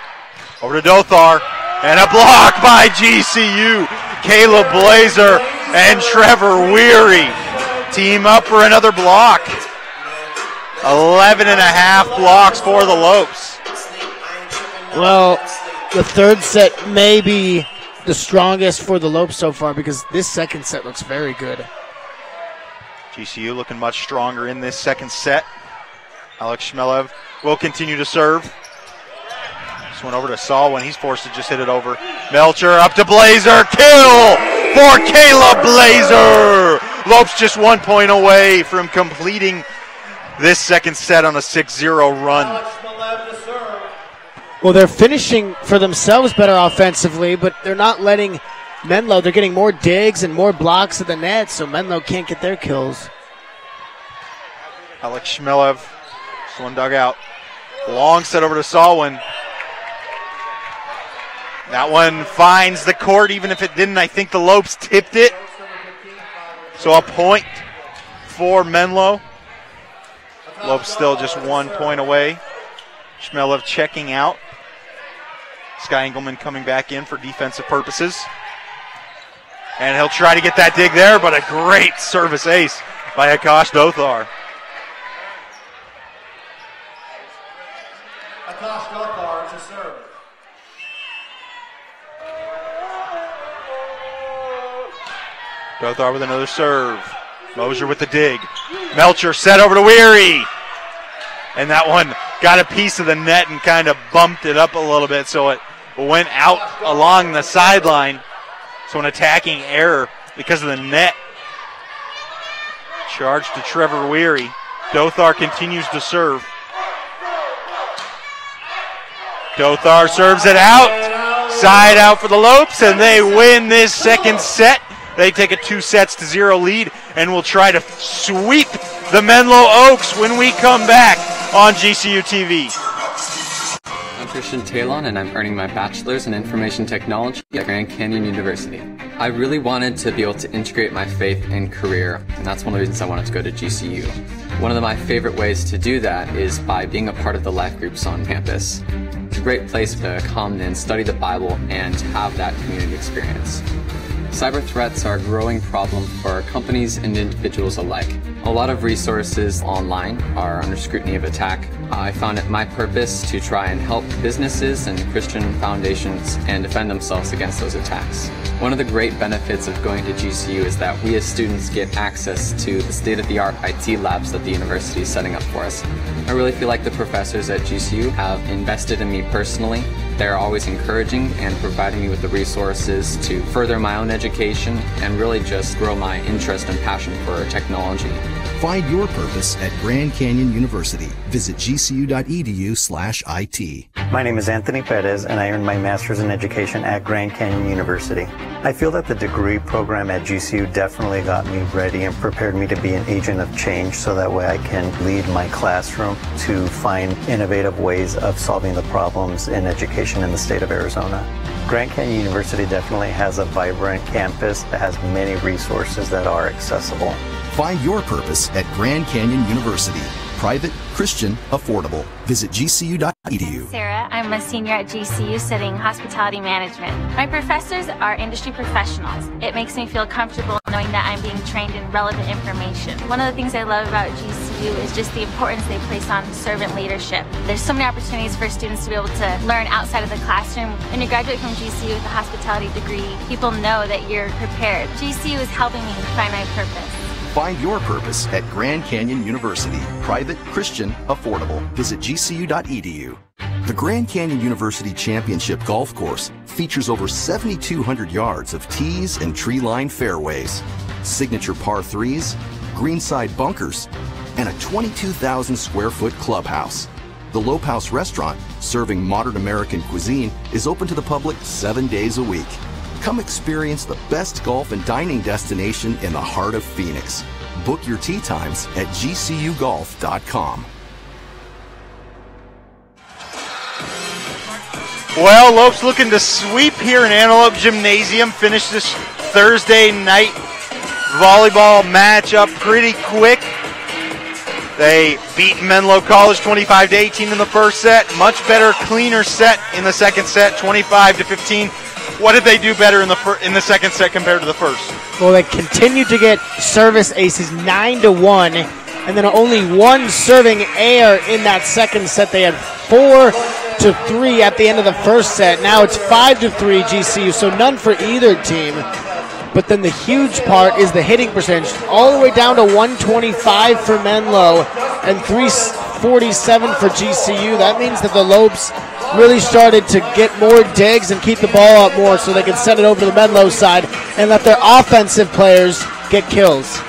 Over to Dothar, and a block by GCU. Caleb Blazer and Trevor Weary team up for another block. 11 and a half blocks for the Lopes. Well, the third set may be the strongest for the Lopes so far because this second set looks very good. GCU looking much stronger in this second set. Alex Shmelev will continue to serve. This one over to Saul when he's forced to just hit it over. Melcher up to Blazer. Kill for Caleb Blazer. Lopes just 1 point away from completing this second set on a 6-0 run. Well, they're finishing for themselves better offensively, but they're not letting Menlo. They're getting more digs and more blocks at the net, so Menlo can't get their kills. Alex Shmelev, this one dug out. Long set over to Salwin. That one finds the court, even if it didn't. I think the Lopes tipped it. So a point for Menlo. Lopes still just 1 point away. Shmelev checking out. Sky Engelman coming back in for defensive purposes. And he'll try to get that dig there, but a great service ace by Akash Dothar. Akash Dothar to serve. Dothar with another serve. Mosier with the dig. Melcher set over to Weary. And that one got a piece of the net and kind of bumped it up a little bit, so it went out along the sideline. So an attacking error because of the net. Charge to Trevor Weary. Dothar continues to serve. Dothar serves it out. Side out for the Lopes, and they win this second set. They take a 2-0 lead and will try to sweep the Menlo Oaks when we come back on GCU TV. I'm Christian Talon, and I'm earning my bachelor's in information technology at Grand Canyon University. I really wanted to be able to integrate my faith and career, and that's one of the reasons I wanted to go to GCU. One of my favorite ways to do that is by being a part of the life groups on campus. It's a great place to come and study the Bible and have that community experience. Cyber threats are a growing problem for companies and individuals alike. A lot of resources online are under scrutiny of attack. I found it my purpose to try and help businesses and Christian foundations and defend themselves against those attacks. One of the great benefits of going to GCU is that we as students get access to the state-of-the-art IT labs that the university is setting up for us. I really feel like the professors at GCU have invested in me personally. They're always encouraging and providing me with the resources to further my own education and really just grow my interest and passion for technology. Find your purpose at Grand Canyon University. Visit gcu.edu/IT. My name is Anthony Perez, and I earned my master's in education at Grand Canyon University. I feel that the degree program at GCU definitely got me ready and prepared me to be an agent of change, so that way I can lead my classroom to find innovative ways of solving the problems in education in the state of Arizona. Grand Canyon University definitely has a vibrant campus that has many resources that are accessible. Find your purpose at Grand Canyon University. Private, Christian, affordable. Visit gcu.edu. Sarah, I'm a senior at GCU studying hospitality management. My professors are industry professionals. It makes me feel comfortable knowing that I'm being trained in relevant information. One of the things I love about GCU is just the importance they place on servant leadership. There's so many opportunities for students to be able to learn outside of the classroom. When you graduate from GCU with a hospitality degree, people know that you're prepared. GCU is helping me find my purpose. Find your purpose at Grand Canyon University. Private, Christian, affordable. Visit gcu.edu. The Grand Canyon University Championship Golf Course features over 7,200 yards of tees and tree-lined fairways, signature par 3s, greenside bunkers, and a 22,000 square foot clubhouse. The Lope House restaurant, serving modern American cuisine, is open to the public 7 days a week. Come experience the best golf and dining destination in the heart of Phoenix. Book your tee times at gcugolf.com. Well, Lopes looking to sweep here in Antelope Gymnasium. Finish this Thursday night volleyball matchup pretty quick. They beat Menlo College 25-18 in the first set. Much better, cleaner set in the second set, 25-15. What did they do better in the second set compared to the first? Well, they continued to get service aces 9-1, and then only one serving error in that second set. They had 4-3 at the end of the first set. Now it's 5-3 GCU, so none for either team. But then the huge part is the hitting percentage, all the way down to 125 for Menlo and 347 for GCU. That means that the Lopes really started to get more digs and keep the ball up more so they can send it over to the Menlo side and let their offensive players get kills.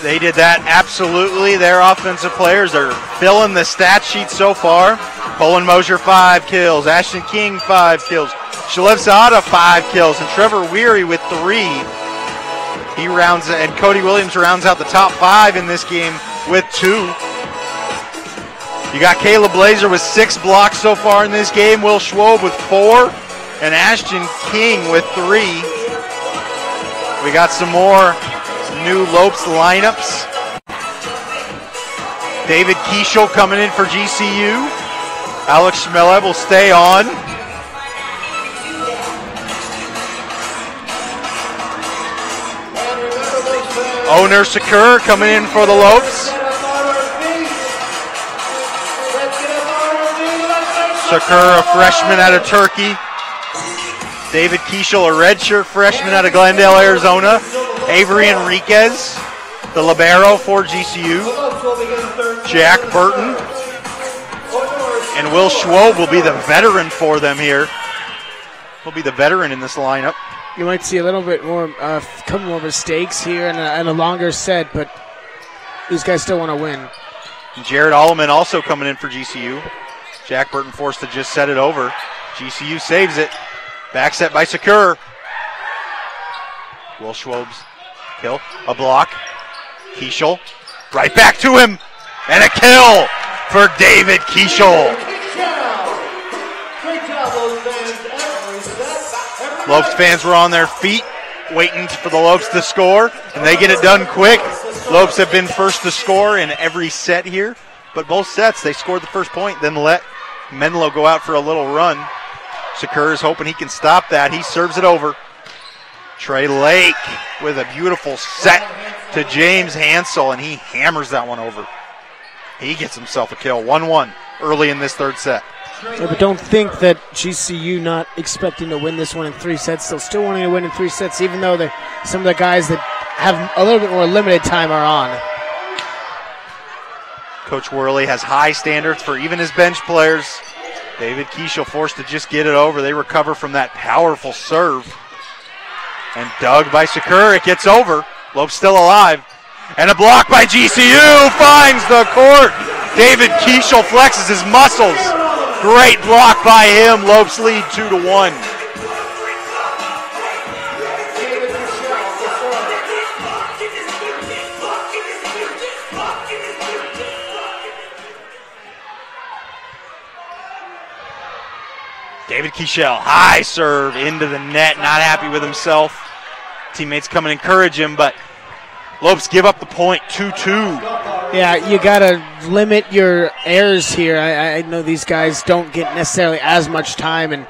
They did that, absolutely. Their offensive players are filling the stat sheet so far. Colin Mosier, 5 kills. Ashton King, 5 kills. Shalev Saada, 5 kills. And Trevor Weary with 3. He rounds, and Cody Williams rounds out the top 5 in this game with 2. You got Caleb Blazer with 6 blocks so far in this game. Will Schwob with 4. And Ashton King with 3. We got some more new Lopes lineups. David Kieshel coming in for GCU. Alex Schmelev will stay on. Oner Sakur coming in for the Lopes. Sakur, a freshman out of Turkey. David Kieshel, a redshirt freshman out of Glendale, Arizona. Avery Enriquez, the libero for GCU. Jack Burton. And Will Schwob will be the veteran for them here. Will be the veteran in this lineup. You might see a little bit more, couple more mistakes here and a longer set, but these guys still want to win. Jared Alleman also coming in for GCU. Jack Burton forced to just set it over. GCU saves it. Back set by Sakur. Will Schwab's kill. A block. Kieshel. Right back to him. And a kill for David Kieshel. Lopes fans were on their feet waiting for the Lopes to score, and they get it done quick. Lopes have been first to score in every set here, but both sets they scored the first point, then let Menlo go out for a little run. Sakur is hoping he can stop that. He serves it over. Trey Lake with a beautiful set to James Hansel, and he hammers that one over. He gets himself a kill, 1-1 early in this third set. Yeah, but don't think that GCU not expecting to win this one in 3 sets. They're still wanting to win in 3 sets, even though some of the guys that have a little bit more limited time are on. Coach Worley has high standards for even his bench players. David Kieshel forced to just get it over. They recover from that powerful serve. And dug by Sakur, it gets over. Lopes still alive. And a block by GCU finds the court. David Kieshel flexes his muscles. Great block by him. Lopes lead 2-1. David Kieshel, high serve into the net. Not happy with himself. Teammates come and encourage him, but Lopes give up the point, 2-2. Yeah, you got to limit your errors here. I know these guys don't get necessarily as much time, and,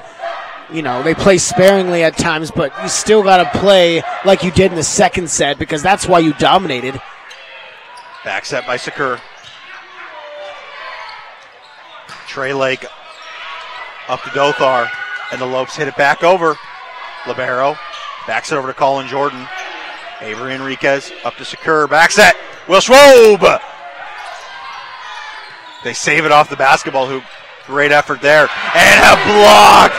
you know, they play sparingly at times, but you still got to play like you did in the second set because that's why you dominated. Back set by Sakur. Trey Lake up to Dothar, and the Lopes hit it back over. Libero backs it over to Colin Jordan. Avery Enriquez up to Sakur. Back set. Will Schwob. They save it off the basketball hoop. Great effort there. And a block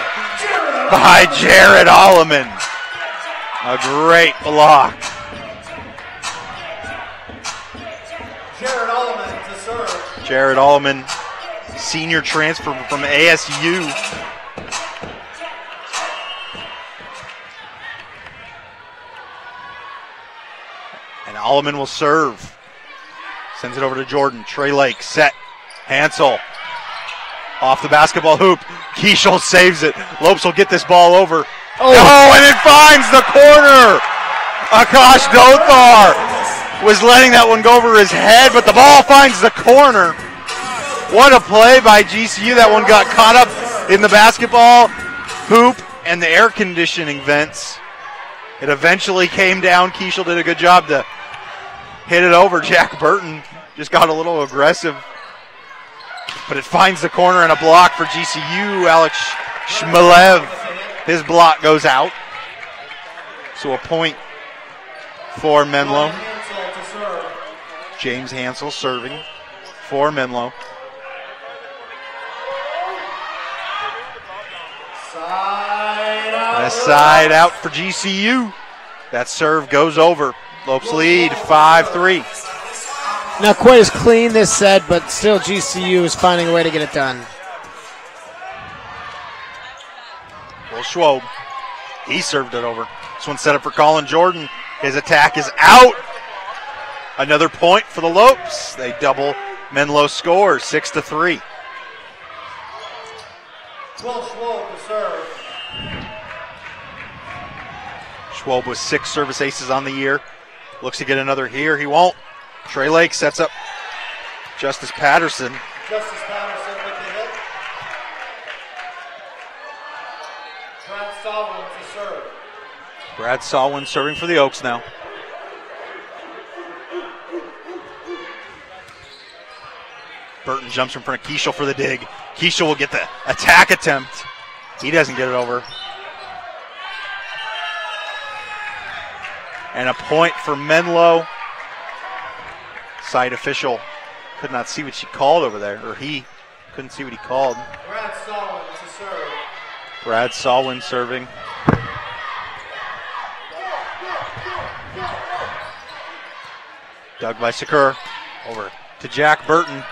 by Jared Alleman. A great block. Jared Alleman to serve. Jared Alleman, senior transfer from ASU. And Alleman will serve. Sends it over to Jordan. Trey Lake set. Hansel off the basketball hoop. Kieshel saves it. Lopes will get this ball over. Oh, and it finds the corner. Akash Dothar was letting that one go over his head, but the ball finds the corner. What a play by GCU. That one got caught up in the basketball hoop and the air conditioning vents. It eventually came down. Keishel did a good job to hit it over. Jack Burton just got a little aggressive, but it finds the corner and a block for GCU. Alex Shmelev, his block goes out. So a point for Menlo. James Hansel serving for Menlo. And a side out for GCU. That serve goes over. Lopes lead 5-3. Not quite as clean this set, but still GCU is finding a way to get it done. Will Schwob, he served it over. This one's set up for Colin Jordan. His attack is out. Another point for the Lopes. They double Menlo scores, 6-3. Will Schwob to serve. Schwob with 6 service aces on the year. Looks to get another here. He won't. Trey Lake sets up Justice Patterson. Justice Patterson with the hit. Brad Sawin to serve. Brad Sawin serving for the Oaks now. Burton jumps in front of Keishel for the dig. Keishel will get the attack attempt. He doesn't get it over. And a point for Menlo. Side official could not see what she called over there, or he couldn't see what he called. Brad Sawin to serve. Brad Sawin serving. Dug by Sakur. Over to Jack Burton.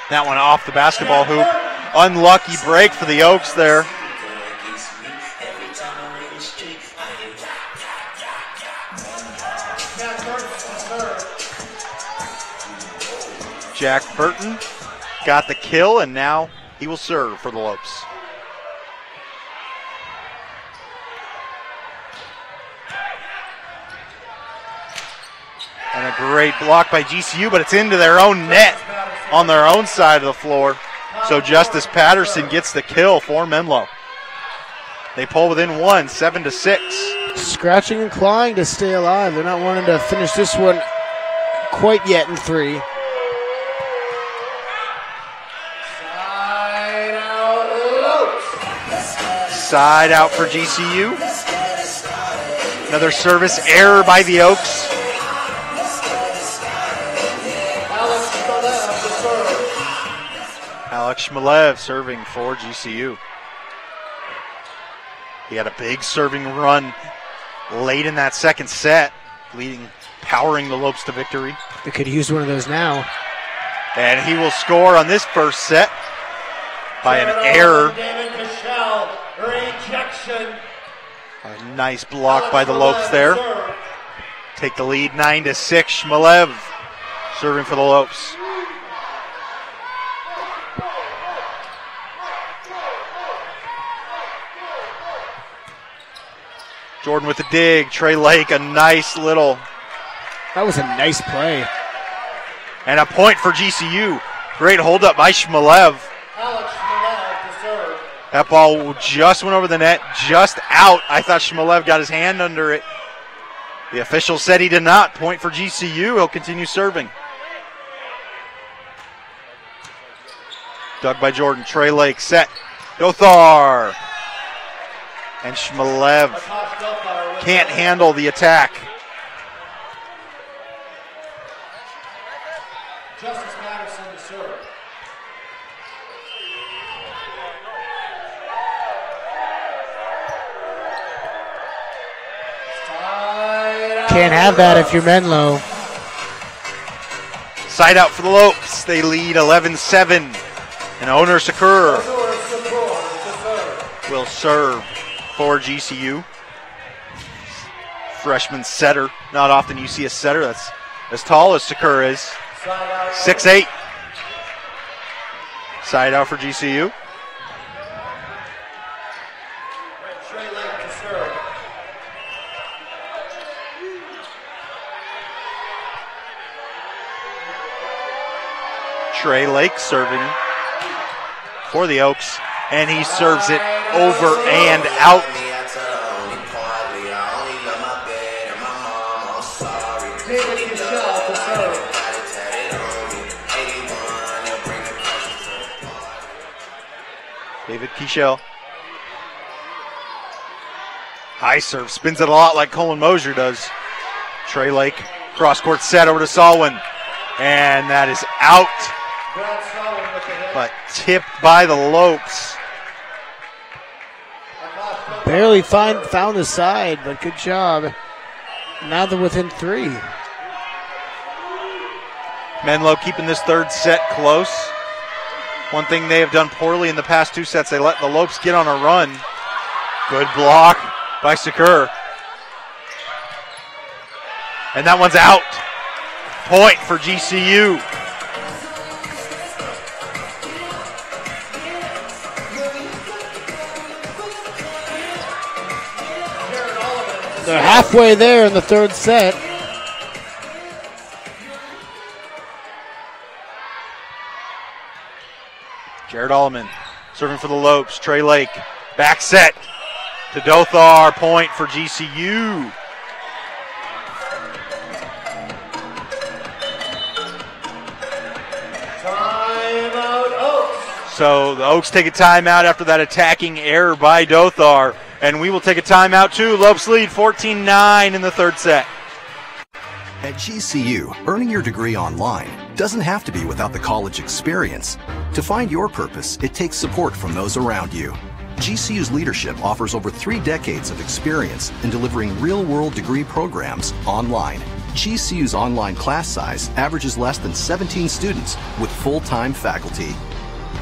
That one off the basketball hoop. Unlucky break for the Oaks there. Jack Burton got the kill, and now he will serve for the Lopes. And a great block by GCU, but it's into their own net on their own side of the floor. So Justice Patterson gets the kill for Menlo. They pull within 1, 7-6. Scratching and clawing to stay alive. They're not wanting to finish this one quite yet in 3. Side out for GCU. Another service error by the Oaks. Alex Shmelev serving for GCU. He had a big serving run late in that second set, powering the Lopes to victory. They could use one of those now. And he will score on this first set by an error. A nice block by the Lopes there. Take the lead 9-6. Shmelev serving for the Lopes. Jordan with the dig. Trey Lake, a nice little. That was a nice play. And a point for GCU. Great hold up by Shmelev. That ball just went over the net, just out. I thought Shmelev got his hand under it. The official said he did not. Point for GCU. He'll continue serving. Dug by Jordan. Trey Lake set. Gothar. And Shmelev can't handle the attack. Justice Patterson to serve. Can't have that if you're Menlo. Side out for the Lopes. They lead 11-7. And Owner Sakur will serve for GCU. Freshman setter. Not often you see a setter that's as tall as Sakur is. 6'8". Side out for GCU. Trey Lake serving for the Oaks, and he serves it over and out. David Kieshel. High serve, spins it a lot like Colin Mosier does. Trey Lake, cross-court set over to Salwin. And that is out, but tipped by the Lopes. Barely found the side, but good job. Now they're within 3. Menlo keeping this third set close. One thing they have done poorly in the past 2 sets, they let the Lopes get on a run. Good block by Sakur. And that one's out. Point for GCU. They're halfway there in the third set. Jared Alleman serving for the Lopes. Trey Lake, back set to Dothar. Point for GCU. So the Oaks take a timeout after that attacking error by Dothar. And we will take a timeout too. Lopes lead 14-9 in the third set. At GCU, earning your degree online doesn't have to be without the college experience. To find your purpose, it takes support from those around you. GCU's leadership offers over 3 decades of experience in delivering real-world degree programs online. GCU's online class size averages less than 17 students with full-time faculty.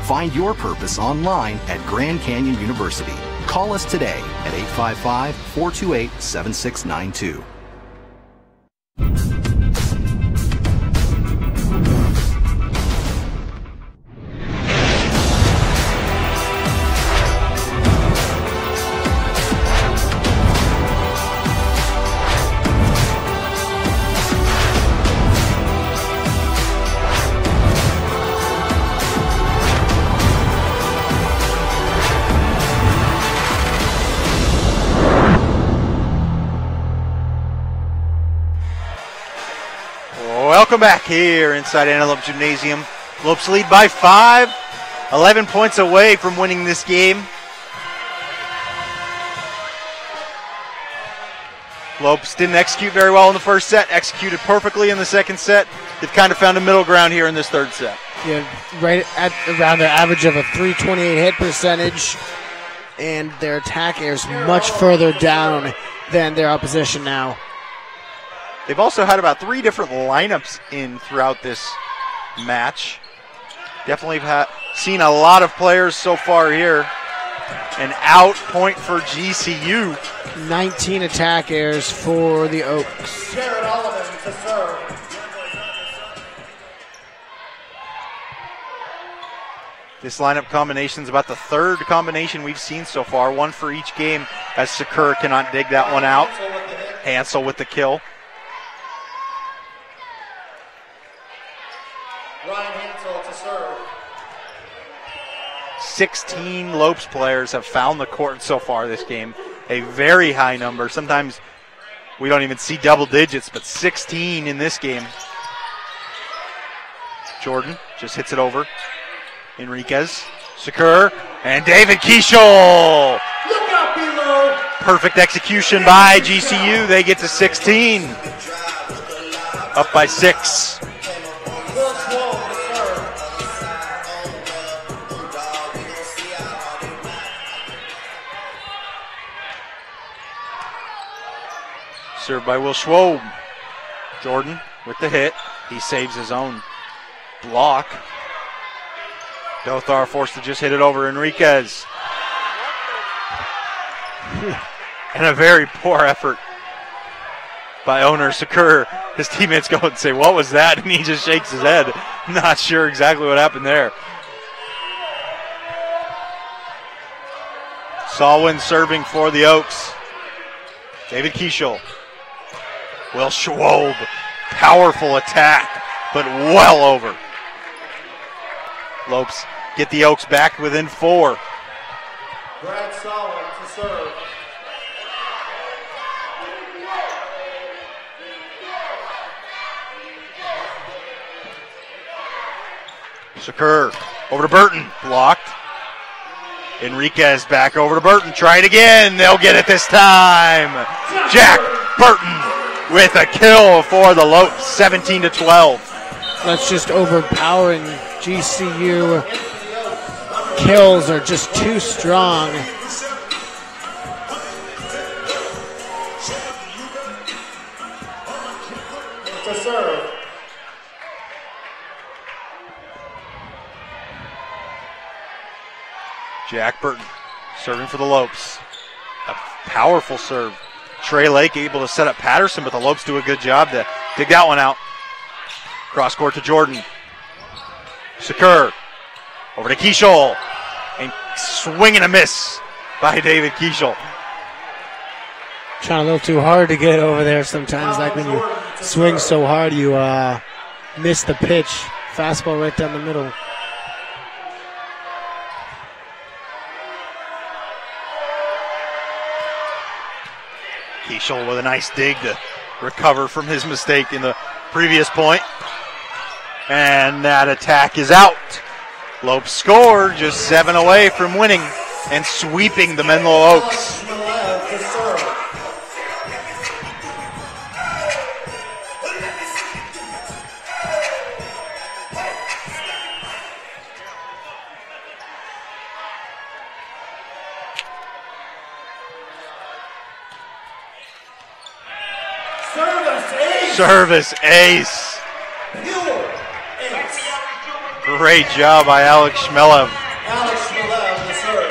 Find your purpose online at Grand Canyon University. Call us today at 855-428-7692. Welcome back here inside Antelope Gymnasium. Lopes lead by 5, 11 points away from winning this game. Lopes didn't execute very well in the first set, executed perfectly in the second set. They've kind of found a middle ground here in this third set. Yeah, right at around their average of a .328 hit percentage, and their attack air is much further down than their opposition now. They've also had about 3 different lineups in throughout this match. Definitely have seen a lot of players so far here. An out point for GCU. 19 attack airs for the Oaks. Jared Oliver to serve. This lineup combination is about the 3rd combination we've seen so far. 1 for each game as Sakur cannot dig that one out. Hansel with the kill. Ryan Hansel to serve. 16 Lopes players have found the court so far this game. A very high number. Sometimes we don't even see double digits, but 16 in this game. Jordan just hits it over. Enriquez, Sakur, and David Kieshel. Look out below. Perfect execution by GCU. They get to 16. Up by 6. Served by Will Schwob. Jordan with the hit. He saves his own block. Dothar forced to just hit it over Enriquez. And a very poor effort by owner Sakur. His teammates go and say, "What was that?" And he just shakes his head. Not sure exactly what happened there. Salwin serving for the Oaks. David Kieshel. Will Schwob. Powerful attack, but well over. Lopes get the Oaks back within 4. Brad Solomon to serve. Shakur over to Burton, blocked. Enriquez back over to Burton, try it again, they'll get it this time. Jack Burton with a kill for the Lopes, 17-12. That's just overpowering. GCU kills are just too strong. To serve. Jack Burton serving for the Lopes. A powerful serve. Trey Lake able to set up Patterson, but the Lopes do a good job to dig that one out. Cross court to Jordan. Shakur over to Keishel. And swing and a miss by David Keishel. Trying a little too hard to get over there sometimes. Like when you swing so hard, you miss the pitch. Fastball right down the middle. Keishel with a nice dig to recover from his mistake in the previous point. And that attack is out. Lopes score, just 7 away from winning and sweeping the Menlo Oaks. Service ace. Great job by Alex Schmelev.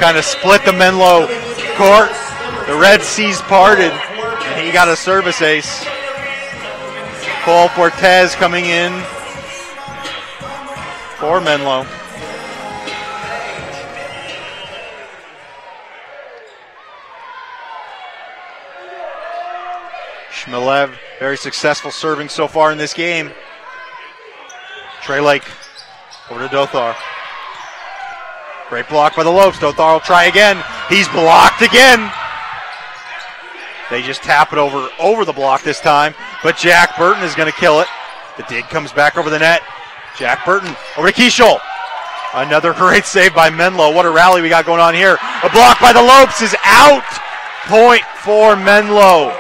Kind of split the Menlo court. The Red Seas parted, and he got a service ace. Cole Fortes coming in for Menlo. Schmelev, very successful serving so far in this game. Trey Lake over to Dothar. Great block by the Lopes. Dothar will try again. He's blocked again. They just tap it over the block this time, but Jack Burton is going to kill it. The dig comes back over the net. Jack Burton over to Keishel. Another great save by Menlo. What a rally we got going on here. A block by the Lopes is out. Point for Menlo.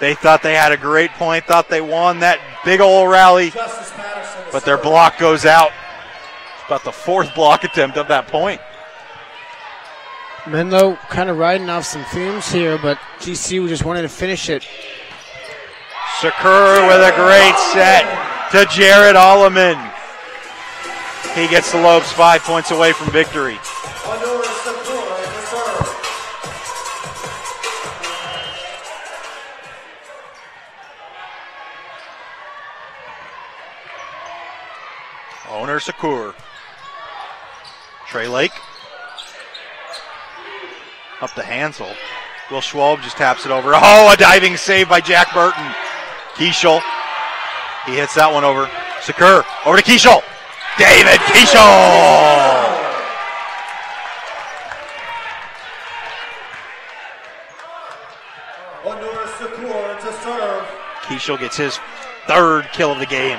They thought they had a great point, thought they won that big old rally, but their block goes out. It's about the 4th block attempt of that point. Menlo kind of riding off some fumes here, but GCU just wanted to finish it. Shakur with a great set to Jared Alleman. He gets the Lopes 5 points away from victory. Owner Shakur. Trey Lake. Up to Hansel. Will Schwalb just taps it over. Oh, a diving save by Jack Burton. Keishel. He hits that one over. Shakur. Over to Keishel. David Keishel. Keishel gets his 3rd kill of the game.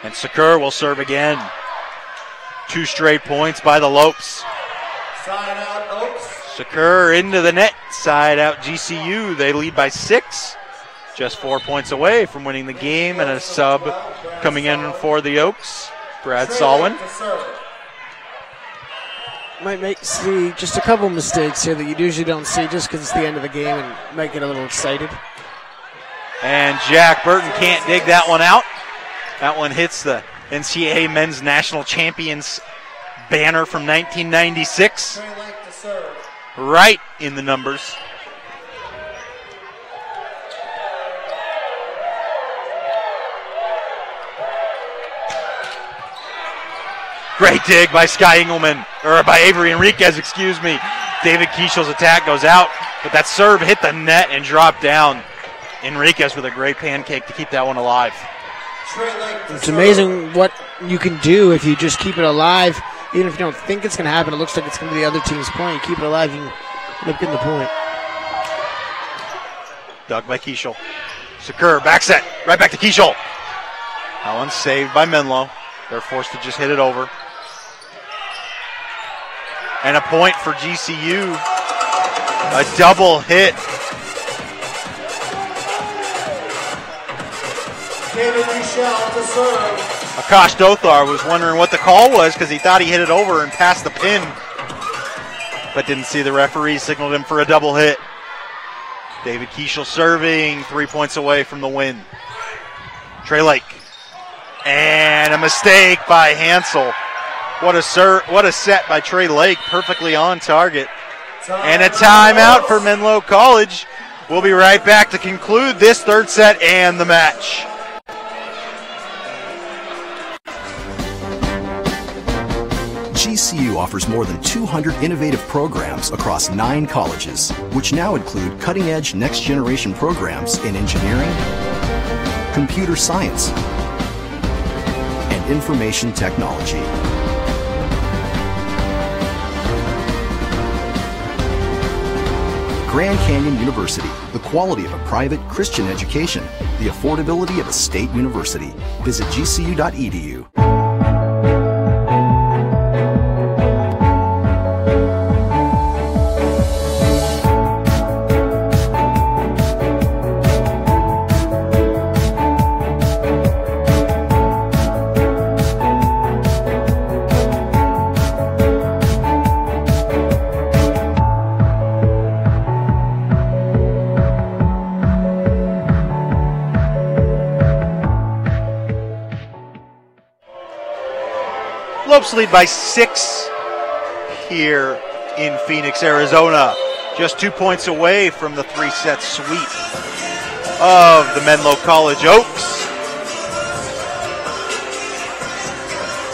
And Shakur will serve again. 2 straight points by the Lopes. Side out Oaks. Shakur into the net. Side out GCU. They lead by 6. Just 4 points away from winning the game, and a sub coming in for the Oaks. Brad Solwin. Might see just a couple mistakes here that you usually don't see just because it's the end of the game and might get a little excited. And Jack Burton can't dig that one out. That one hits the NCAA Men's National Champions banner from 1996. Right in the numbers. Great dig by Sky Engelman, or by Avery Enriquez, excuse me. David Keishel's attack goes out, but that serve hit the net and dropped down. Enriquez with a great pancake to keep that one alive. It's amazing what you can do if you just keep it alive. Even if you don't think it's going to happen, it looks like it's going to be the other team's point. You keep it alive, you can end up getting the point. Dug by Kieshel. Secure, back set, right back to Kieshel. That one's saved by Menlo. They're forced to just hit it over. And a point for GCU. A double hit. Akash Dothar was wondering what the call was because he thought he hit it over and passed the pin, but didn't see the referee signaled him for a double hit. David Kieshel serving, 3 points away from the win. Trey Lake. And a mistake by Hansel. What a set by Trey Lake, perfectly on target. And a timeout for Menlo College. We'll be right back to conclude this third set and the match. GCU offers more than 200 innovative programs across 9 colleges, which now include cutting-edge next-generation programs in engineering, computer science, and information technology. Grand Canyon University, the quality of a private Christian education, the affordability of a state university. Visit gcu.edu. Lopes lead by 6 here in Phoenix, Arizona. Just 2 points away from the 3-set sweep of the Menlo College Oaks.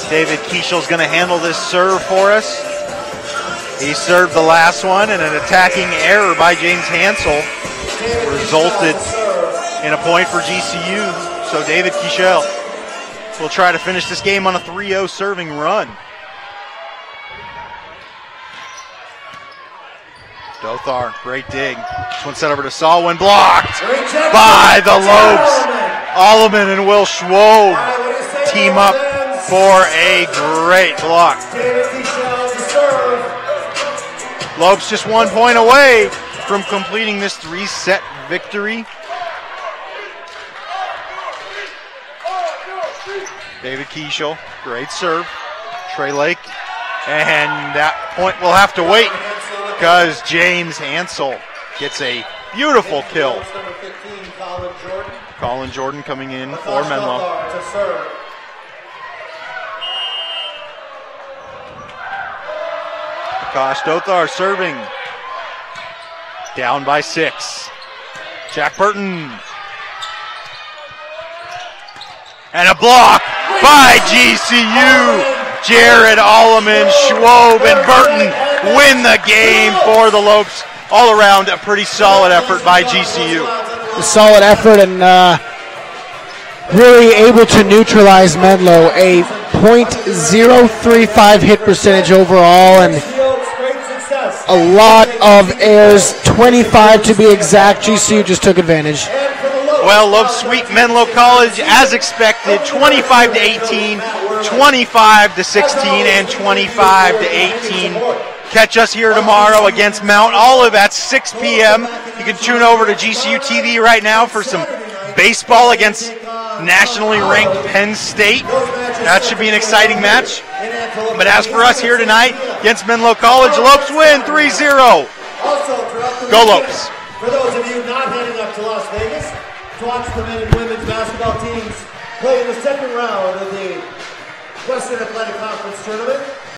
David Kieshel's going to handle this serve for us. He served the last one, and an attacking error by James Hansel resulted in a point for GCU. So David Kieshel will try to finish this game on a 3-0 serving run. Dothar, great dig. This one set over to Salwin, blocked by the Lopes. Alleman and Will Schwob team up for a great block. Lopes just 1 point away from completing this 3-set victory. David Kieshel, great serve. Trey Lake, and that point will have to wait because James Hansel gets a beautiful kill. Colin Jordan coming in for Menlo. Akash Dothar serving. Down by 6. Jack Burton. And a block by GCU. Jared Alleman, Schwob, and Burton win the game for the Lopes. All around, a pretty solid effort by GCU. A solid effort and really able to neutralize Menlo. A .035 hit percentage overall and a lot of errors, 25 to be exact. GCU just took advantage. Well, Lopes sweep Menlo College as expected, 25-18, 25-16, and 25-18. Catch us here tomorrow against Mount Olive at 6 p.m. You can tune over to GCU TV right now for some baseball against nationally ranked Penn State. That should be an exciting match. But as for us here tonight against Menlo College, Lopes win 3-0. Go Lopes. For those of you not heading up to Las Vegas to watch the men and women's basketball teams play in the second round of the Western Athletic Conference Tournament,